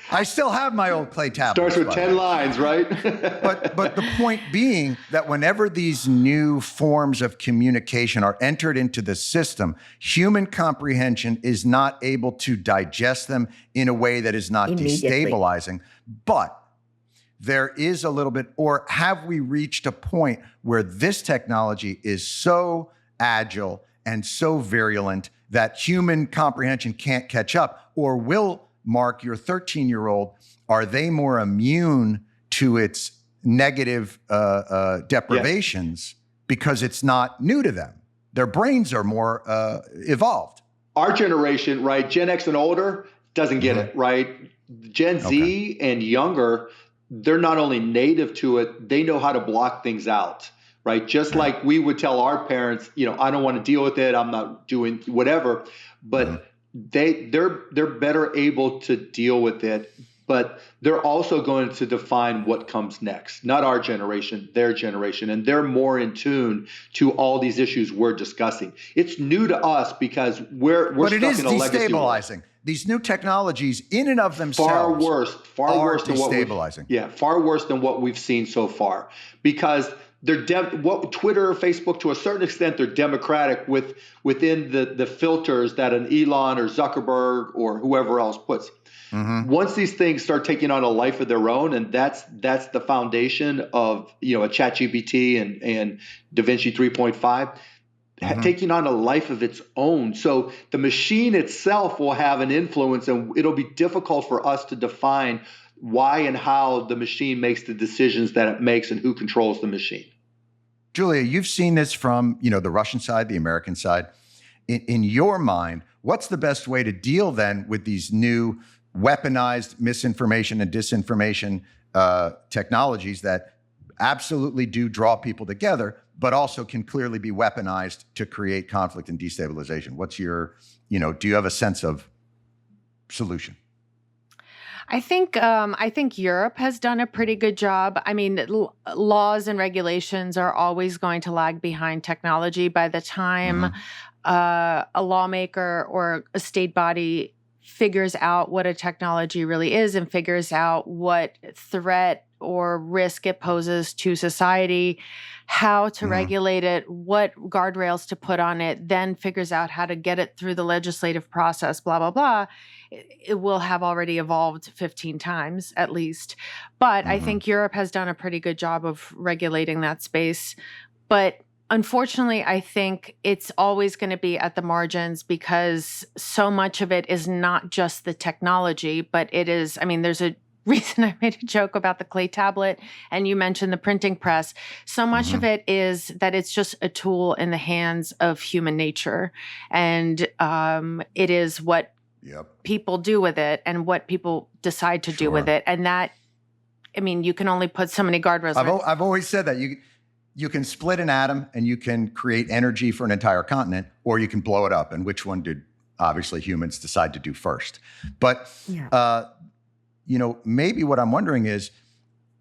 I still have my old clay tablet. Starts with 10 lines, right? But the point being that whenever these new forms of communication are entered into the system, human comprehension is not able to digest them in a way that is not destabilizing. But there is a little bit, or have we reached a point where this technology is so agile and so virulent that human comprehension can't catch up? Or will, Mark, your 13-year-old, are they more immune to its negative deprivations because it's not new to them? Their brains are more evolved. Our generation, right, Gen X and older, doesn't get it, right? Gen Z and younger, they're not only native to it, they know how to block things out, right? Just like we would tell our parents, I don't want to deal with it. I'm not doing whatever, but they're better able to deal with it, but they're also going to define what comes next, not our generation, their generation. And they're more in tune to all these issues we're discussing. It's new to us because we're stuck in a legacy. But it is destabilizing. These new technologies, in and of themselves, far worse than far worse than what we've seen so far, because they're Twitter, Facebook, to a certain extent, they're democratic within the filters that an Elon or Zuckerberg or whoever else puts. Once these things start taking on a life of their own, and that's the foundation of a ChatGPT and DaVinci 3.5. Taking on a life of its own. So the machine itself will have an influence, and it'll be difficult for us to define why and how the machine makes the decisions that it makes and who controls the machine. Julia, you've seen this from the Russian side, the American side. In your mind, what's the best way to deal then with these new weaponized misinformation and disinformation technologies that absolutely do draw people together, but also can clearly be weaponized to create conflict and destabilization? What's your, do you have a sense of solution? I think Europe has done a pretty good job. I mean, laws and regulations are always going to lag behind technology. By the time a lawmaker or a state body figures out what a technology really is and figures out what threat or risk it poses to society, how to regulate it, what guardrails to put on it, then figures out how to get it through the legislative process, blah, blah, blah, it will have already evolved 15 times at least. But I think Europe has done a pretty good job of regulating that space. But unfortunately, I think it's always going to be at the margins because so much of it is not just the technology, but it is, there's a reason I made a joke about the clay tablet and you mentioned the printing press. So much of it is that it's just a tool in the hands of human nature. And it is what people do with it and what people decide to do with it. And that, you can only put so many guardrails. I've always said that you can split an atom and you can create energy for an entire continent, or you can blow it up. And which one did obviously humans decide to do first? But maybe what I'm wondering is,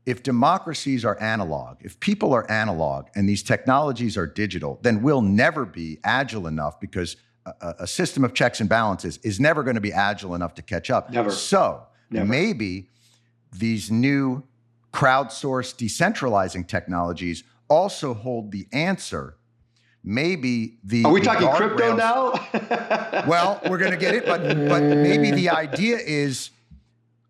if democracies are analog, if people are analog and these technologies are digital, then we'll never be agile enough, because a system of checks and balances is never going to be agile enough to catch up. Never. So maybe these new crowdsourced decentralizing technologies also hold the answer. Maybe the Are we talking crypto guardrails- now? Well, we're going to get it, but maybe the idea is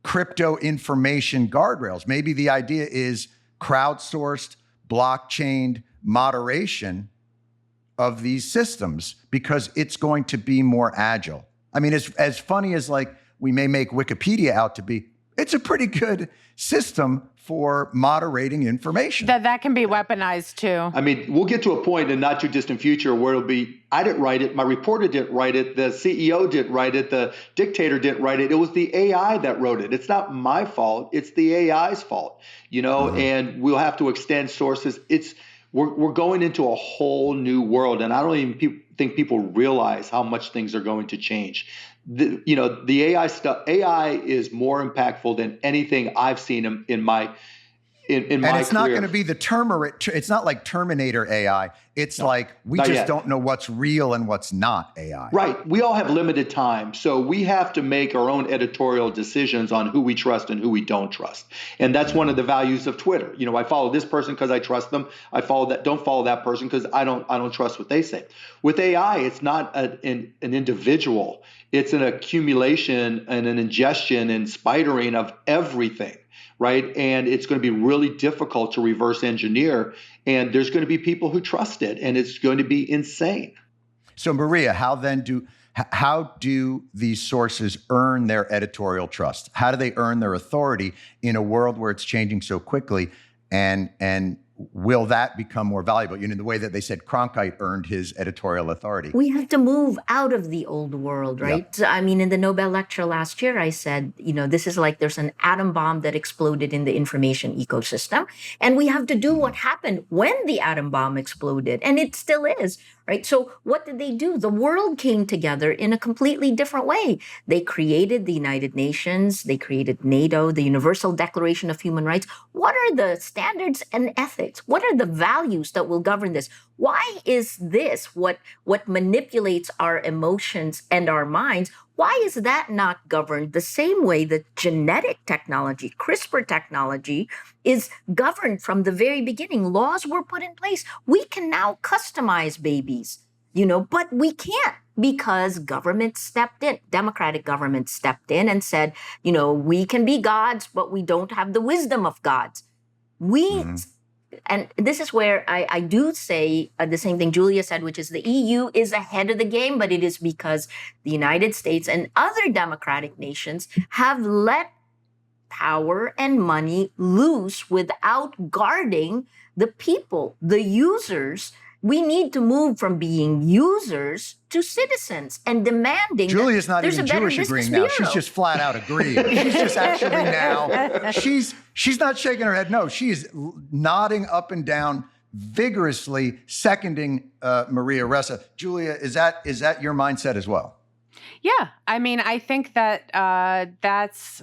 crypto information guardrails. Maybe the idea is crowdsourced, blockchain moderation of these systems, because it's going to be more agile. I mean, as funny as like we may make Wikipedia out to be, it's a pretty good system for moderating information. That can be weaponized too. I mean, we'll get to a point in not too distant future where it'll be, I didn't write it, my reporter didn't write it, the CEO didn't write it, the dictator didn't write it. It was the AI that wrote it. It's not my fault. It's the AI's fault, and we'll have to extend sources. We're going into a whole new world, and I don't even think people realize how much things are going to change. The AI stuff. AI is more impactful than anything I've seen in my in my and it's not career. going to be it's not like Terminator AI. It's like we not just yet. don't know what's real and what's not AI. Right. We all have limited time. So we have to make our own editorial decisions on who we trust and who we don't trust. And that's one of the values of Twitter. I follow this person because I trust them. I don't follow that person because I don't trust what they say. With AI, it's not an individual. It's an accumulation and an ingestion and spidering of everything. Right. And it's going to be really difficult to reverse engineer. And there's going to be people who trust it, and it's going to be insane. So, Maria, how do these sources earn their editorial trust? How do they earn their authority in a world where it's changing so quickly? And will that become more valuable? The way that they said Cronkite earned his editorial authority. We have to move out of the old world, right? Yep. I mean, in the Nobel lecture last year, I said, this is like there's an atom bomb that exploded in the information ecosystem. And we have to do what happened when the atom bomb exploded. And it still is, right? So what did they do? The world came together in a completely different way. They created the United Nations. They created NATO, the Universal Declaration of Human Rights. What are the standards and ethics? What are the values that will govern this? Why is this what manipulates our emotions and our minds? Why is that not governed the same way that genetic technology, CRISPR technology, is governed from the very beginning? Laws were put in place. We can now customize babies, but we can't because government stepped in. Democratic government stepped in and said, we can be gods, but we don't have the wisdom of gods. And this is where I do say the same thing Julia said, which is the EU is ahead of the game, but it is because the United States and other democratic nations have let power and money loose without guarding the people, the users. We need to move from being users to citizens and demanding. Julia's not there's even a better Jewish business agreeing now. bureau. She's just flat out agreeing. She's just actually now. She's not shaking her head. No, she is nodding up and down, vigorously seconding Maria Ressa. Julia, is that your mindset as well? Yeah, I mean, I think that that's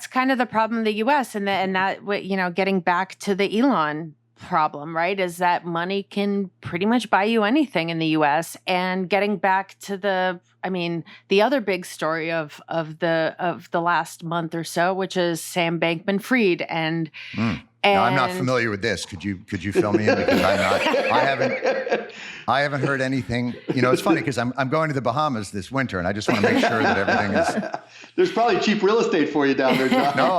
kind of the problem in the U.S. and that getting back to the Elon problem, right, is that money can pretty much buy you anything in the U.S. And getting back to the other big story of the last month or so, which is Sam Bankman-Fried and. No, I'm not familiar with this. Could you fill me in, because I haven't heard anything. It's funny because I'm going to the Bahamas this winter, and I just want to make sure that everything is. There's probably cheap real estate for you down there, John. No,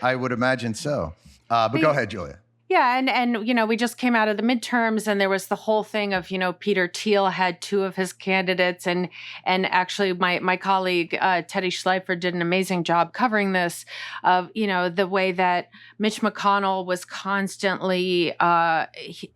I would imagine so. But go ahead, Julia. Yeah, and we just came out of the midterms, and there was the whole thing of Peter Thiel had two of his candidates, and actually my colleague Teddy Schleifer did an amazing job covering this of the way that Mitch McConnell was constantly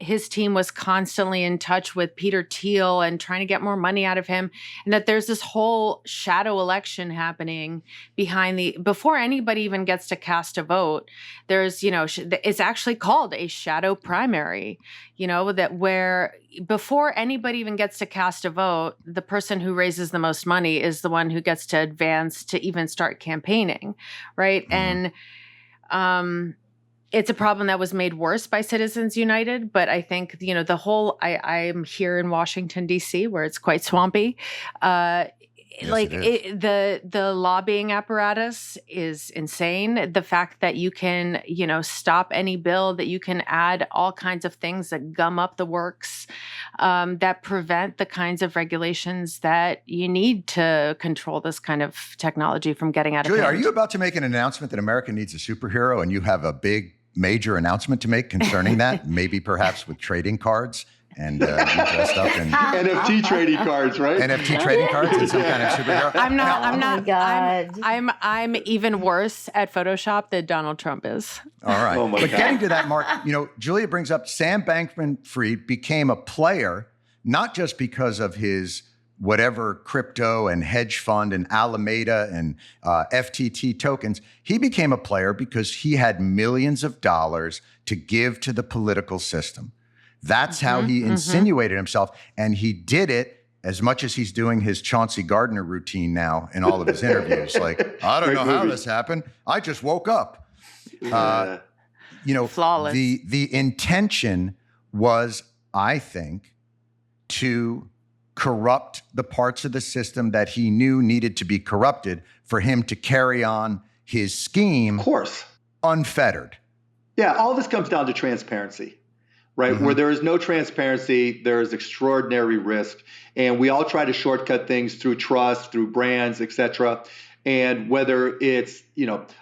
his team was constantly in touch with Peter Thiel and trying to get more money out of him, and that there's this whole shadow election happening before anybody even gets to cast a vote. There's it's actually called a shadow primary, that where before anybody even gets to cast a vote, the person who raises the most money is the one who gets to advance to even start campaigning, right? Mm-hmm. And it's a problem that was made worse by Citizens United, but I think, the whole, I'm here in Washington, D.C., where it's quite swampy. Yes, like it is. the lobbying apparatus is insane. The fact that you can, stop any bill, that you can add all kinds of things that gum up the works, that prevent the kinds of regulations that you need to control this kind of technology from getting out of Julia, hand. are you about to make an announcement that America needs a superhero, and you have a big, major announcement to make concerning that? Maybe perhaps with trading cards, and you dressed up in NFT trading cards, right? NFT trading cards and some kind of superhero. I'm not. Oh my God. I'm even worse at Photoshop than Donald Trump is. All right. Oh my But God. getting to that, Mark, Julia brings up Sam Bankman-Fried became a player, not just because of his whatever crypto and hedge fund and Alameda and FTT tokens. He became a player because he had millions of dollars to give to the political system. That's how he insinuated himself. And he did it as much as he's doing his Chauncey Gardner routine now in all of his interviews. Like, I don't Great know how movie. this happened. I just woke up. Flawless. The intention was, I think, to corrupt the parts of the system that he knew needed to be corrupted for him to carry on his scheme Of course. unfettered. Yeah, all this comes down to transparency, right? Where there is no transparency, there is extraordinary risk. And we all try to shortcut things through trust, through brands, et cetera. And whether it's,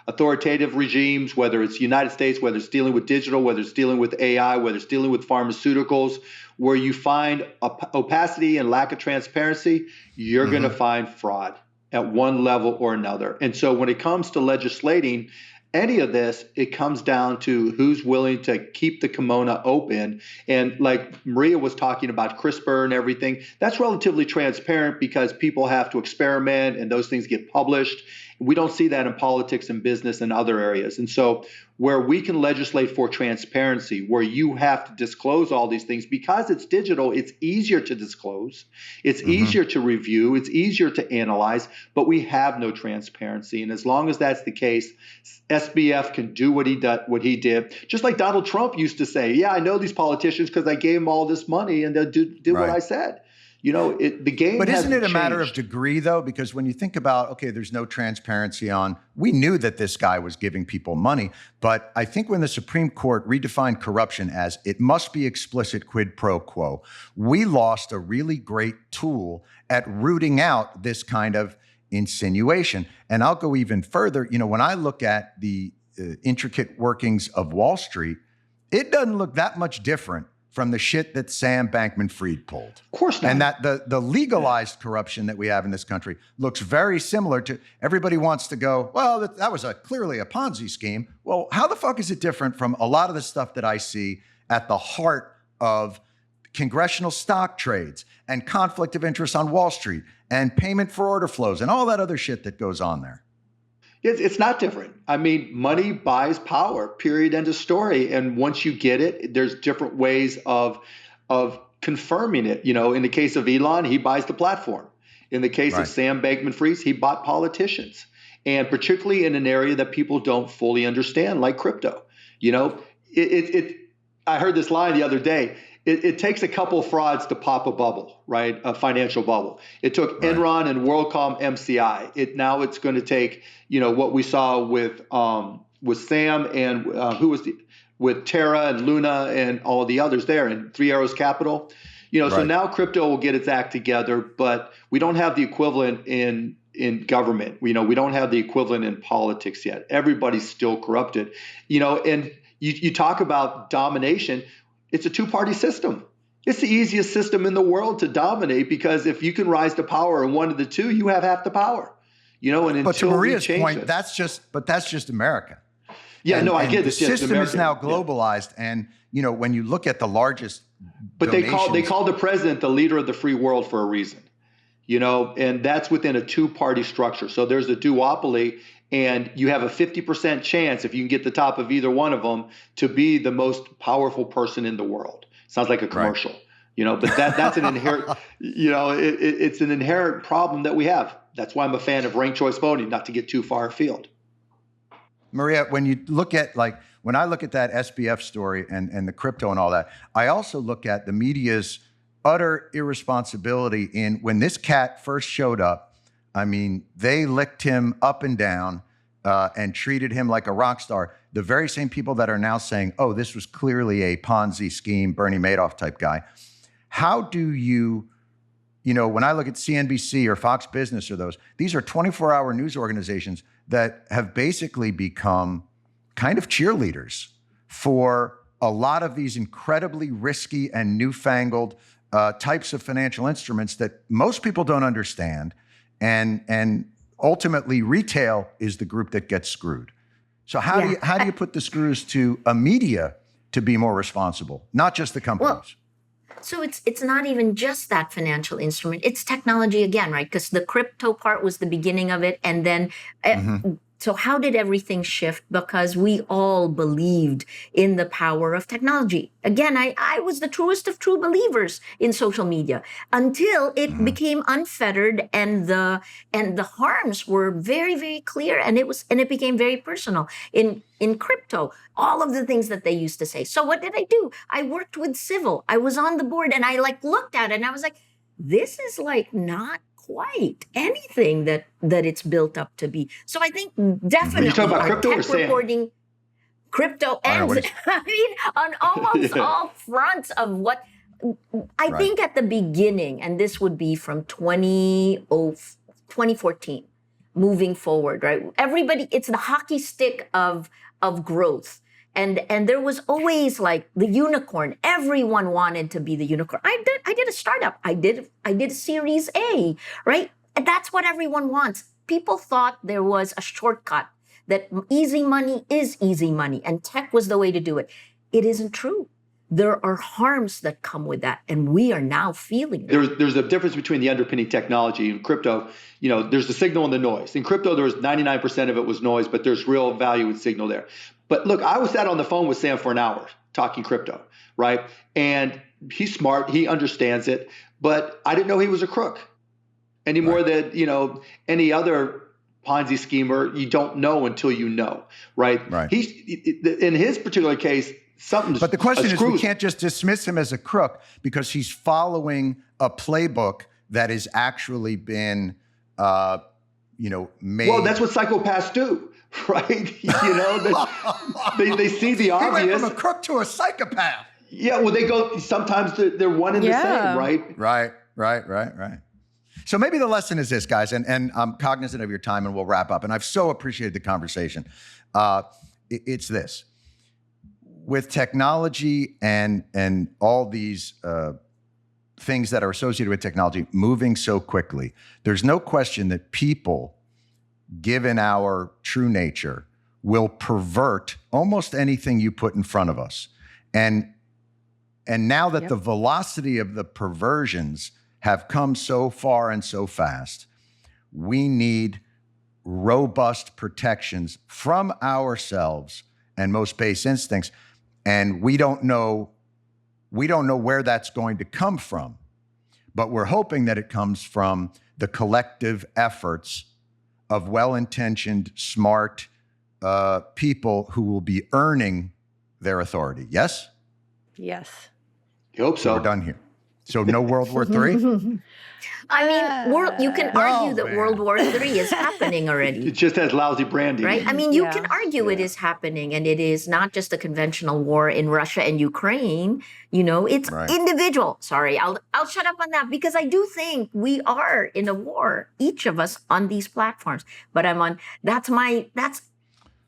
authoritative regimes, whether it's United States, whether it's dealing with digital, whether it's dealing with AI, whether it's dealing with pharmaceuticals, where you find opacity and lack of transparency, you're going to find fraud at one level or another. And so when it comes to legislating any of this, it comes down to who's willing to keep the kimono open. And like Maria was talking about CRISPR and everything, that's relatively transparent because people have to experiment and those things get published. We don't see that in politics and business and other areas. And so where we can legislate for transparency, where you have to disclose all these things, because it's digital, it's easier to disclose, it's easier to review, it's easier to analyze, but we have no transparency. And as long as that's the case, SBF can do what he did. Just like Donald Trump used to say, yeah, I know these politicians because I gave them all this money and they'll do what I said. The game. But isn't it a hasn't matter of changed. degree, though? Because when you think about, okay, there's no transparency we knew that this guy was giving people money. But I think when the Supreme Court redefined corruption as it must be explicit quid pro quo, we lost a really great tool at rooting out this kind of insinuation. And I'll go even further. When I look at the intricate workings of Wall Street, it doesn't look that much different from the shit that Sam Bankman-Fried pulled. Of course not. And that the legalized corruption that we have in this country looks very similar to, everybody wants to go, well, that was clearly a Ponzi scheme. Well, how the fuck is it different from a lot of the stuff that I see at the heart of congressional stock trades and conflict of interest on Wall Street and payment for order flows and all that other shit that goes on there? It's not different. I mean, money buys power, period, end of story. And once you get it, there's different ways of confirming it. In the case of Elon, he buys the platform. In the case of Sam Bankman-Fried, he bought politicians. And particularly in an area that people don't fully understand, like crypto. I heard this line the other day. It takes a couple frauds to pop a bubble, right? A financial bubble. It took Enron and WorldCom MCI. Now it's going to take, what we saw with Sam and with Terra and Luna and all the others there and Three Arrows Capital. So now crypto will get its act together, but we don't have the equivalent in government. We don't have the equivalent in politics yet. Everybody's still corrupted. And you talk about domination. It's a two-party system. It's the easiest system in the world to dominate because if you can rise to power in one of the two, you have half the power. And but to until we Maria's change point, it, that's just America. Yeah, And I get the this. Yes, system is American, now globalized, and when you look at the largest, but they donations, call the president the leader of the free world for a reason. And that's within a two-party structure. So there's a duopoly. And you have a 50% chance, if you can get the top of either one of them, to be the most powerful person in the world. Sounds like a commercial, but that's an inherent, it's an inherent problem that we have. That's why I'm a fan of ranked choice voting, not to get too far afield. Maria, when you look at when I look at that SBF story and the crypto and all that, I also look at the media's utter irresponsibility in when this cat first showed up. I mean, they licked him up and down and treated him like a rock star. The very same people that are now saying, oh, this was clearly a Ponzi scheme, Bernie Madoff type guy. How do you when I look at CNBC or Fox Business or these are 24-hour news organizations that have basically become kind of cheerleaders for a lot of these incredibly risky and newfangled types of financial instruments that most people don't understand. And ultimately, retail is the group that gets screwed. So how do you put the screws to a media to be more responsible, not just the companies? Well, so it's not even just that financial instrument. It's technology again, right? Because the crypto part was the beginning of it. And then, so how did everything shift? Because we all believed in the power of technology. Again, I was the truest of true believers in social media until it became unfettered and the harms were very, very clear. And it became very personal. In crypto, all of the things that they used to say. So what did I do? I worked with Civil. I was on the board and I looked at it and I was like, this is not quite anything that it's built up to be. So I think definitely you talking about crypto tech or reporting, crypto and I mean on almost all fronts of what I think at the beginning, and this would be from 2014 moving forward, right? Everybody, it's the hockey stick of growth. And there was always the unicorn. Everyone wanted to be the unicorn. I did a startup. I did a Series A, right? And that's what everyone wants. People thought there was a shortcut, that easy money is easy money, and tech was the way to do it. It isn't true. There are harms that come with that, and we are now feeling it. There's a difference between the underpinning technology and crypto. There's the signal and the noise. In crypto, there was 99% of it was noise, but there's real value in signal there. But look, I was sat on the phone with Sam for an hour talking crypto, right? And he's smart, he understands it, but I didn't know he was a crook any more than any other Ponzi schemer. You don't know until you know, right? He's in his particular case. But the question is, we can't just dismiss him as a crook because he's following a playbook that has actually been, made. Well, that's what psychopaths do, right? They see the obvious. He went from a crook to a psychopath. Yeah, well, they go. Sometimes they're one and the same, right? Right. So maybe the lesson is this, guys, and I'm cognizant of your time, and we'll wrap up. And I've so appreciated the conversation. It's this. With technology and all these things that are associated with technology moving so quickly, there's no question that people, given our true nature, will pervert almost anything you put in front of us. And now that the velocity of the perversions have come so far and so fast, we need robust protections from ourselves and most base instincts. And we don't know where that's going to come from, but we're hoping that it comes from the collective efforts of well-intentioned, smart people who will be earning their authority. Yes? Yes. I hope so. We're done here. So no World War III? I mean, you can argue that World War III is happening already. It just has lousy branding. Right? I mean, you can argue it is happening, and it is not just a conventional war in Russia and Ukraine. It's individual. Sorry, I'll shut up on that because I do think we are in a war, each of us on these platforms. But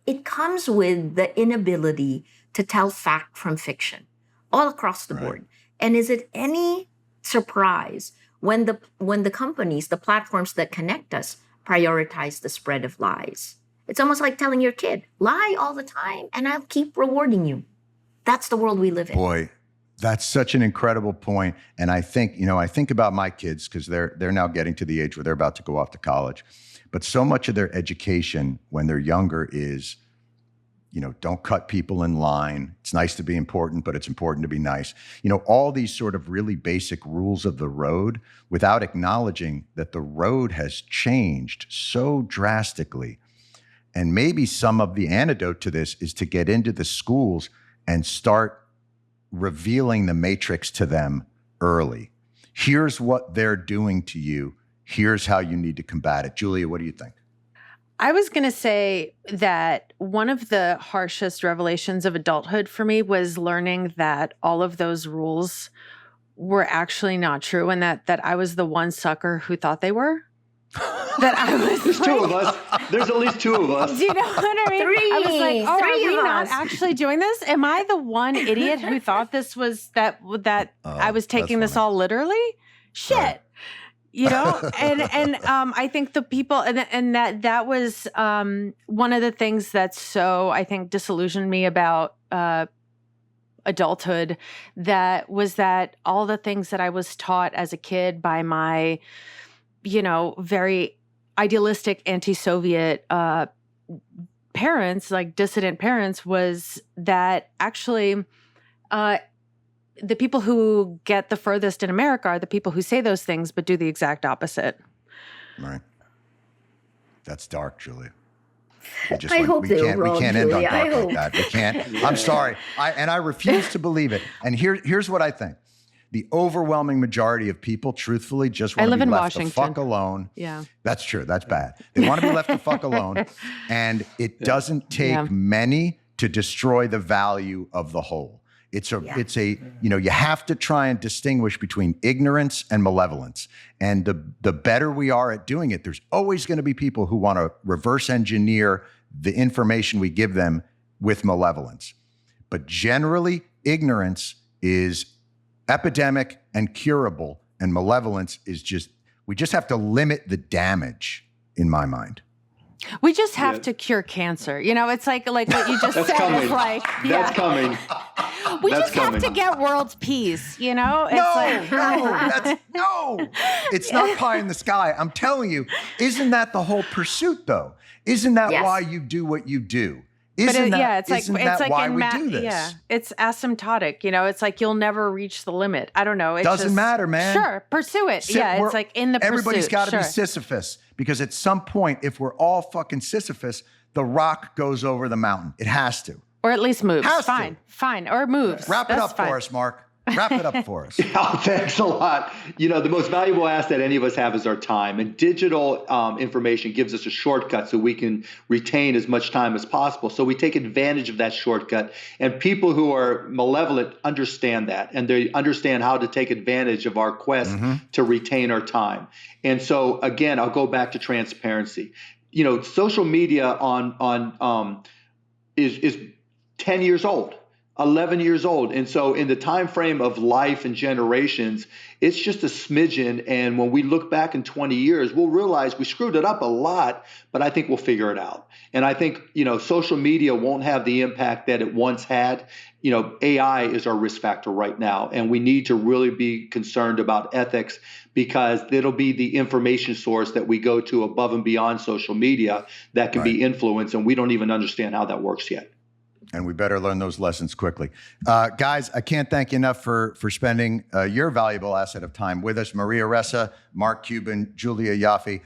it comes with the inability to tell fact from fiction all across the board. And is it any surprise when the companies, the platforms that connect us, prioritize the spread of lies? It's almost like telling your kid, lie all the time and I'll keep rewarding you. That's the world we live in. Boy, that's such an incredible point. And I think about my kids because they're now getting to the age where they're about to go off to college. But so much of their education when they're younger is, don't cut people in line. It's nice to be important, but it's important to be nice. All these sort of really basic rules of the road without acknowledging that the road has changed so drastically. And maybe some of the antidote to this is to get into the schools and start revealing the matrix to them early. Here's what they're doing to you Here's how you need to combat it. Julia, what do you think? I was going to say that one of the harshest revelations of adulthood for me was learning that all of those rules were actually not true, and that I was the one sucker who thought they were. That I was There's two of us. There's at least two of us. Do you know what I mean? Three. I was like, oh, Three are we of not us. actually doing this? Am I the one idiot who thought this was that I was taking this all literally? Shit. Right. You know, and I think the people and that was one of the things that so I think disillusioned me about adulthood, that all the things that I was taught as a kid by my, very idealistic anti-Soviet parents, like dissident parents, was that actually the people who get the furthest in America are the people who say those things but do the exact opposite. Right. That's dark, Julia. I hope they were wrong, we can't end on Julia. dark like that. We can't. I'm sorry. I refuse to believe it. And here's what I think. The overwhelming majority of people, truthfully, just want to be left the fuck alone. Yeah. That's true. That's bad. They want to be left the fuck alone. And it doesn't take many to destroy the value of the whole. It's a, you have to try and distinguish between ignorance and malevolence. And the better we are at doing it, there's always going to be people who want to reverse engineer the information we give them with malevolence. But generally, ignorance is epidemic and curable, and malevolence is we just have to limit the damage, in my mind. We just have to cure cancer. It's like what you just said. Coming. Is like, That's coming. We That's just have coming. to get world peace, It's No, it's not pie in the sky. I'm telling you, isn't that the whole pursuit, though? Isn't that why you do what you do? Isn't that why we do this? Yeah, it's asymptotic. It's like you'll never reach the limit. I don't know. It doesn't matter, man. Sure, pursue it. It's like in the pursuit. Everybody's got to be Sisyphus, because at some point, if we're all fucking Sisyphus, the rock goes over the mountain. It has to. Or at least moves. Has to. Fine. Or moves. Wrap it up for us, Mark. Wrap it up for us. Oh, thanks a lot. The most valuable asset any of us have is our time. And digital information gives us a shortcut so we can retain as much time as possible. So we take advantage of that shortcut. And people who are malevolent understand that. And they understand how to take advantage of our quest to retain our time. And so, again, I'll go back to transparency. Social media is 10 years old. 11 years old. And so in the time frame of life and generations, it's just a smidgen. And when we look back in 20 years, we'll realize we screwed it up a lot, but I think we'll figure it out. And I think, social media won't have the impact that it once had. AI is our risk factor right now. And we need to really be concerned about ethics, because it'll be the information source that we go to above and beyond social media that can be influenced. And we don't even understand how that works yet. And we better learn those lessons quickly. Guys, I can't thank you enough for spending your valuable asset of time with us. Maria Ressa, Mark Cuban, Julia Ioffe.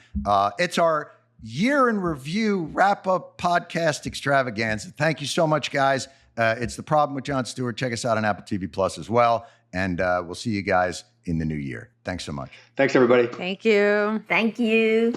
It's our year in review wrap-up podcast extravaganza. Thank you so much, guys. It's The Problem with Jon Stewart. Check us out on Apple TV Plus as well. And we'll see you guys in the new year. Thanks so much. Thanks, everybody. Thank you. Thank you.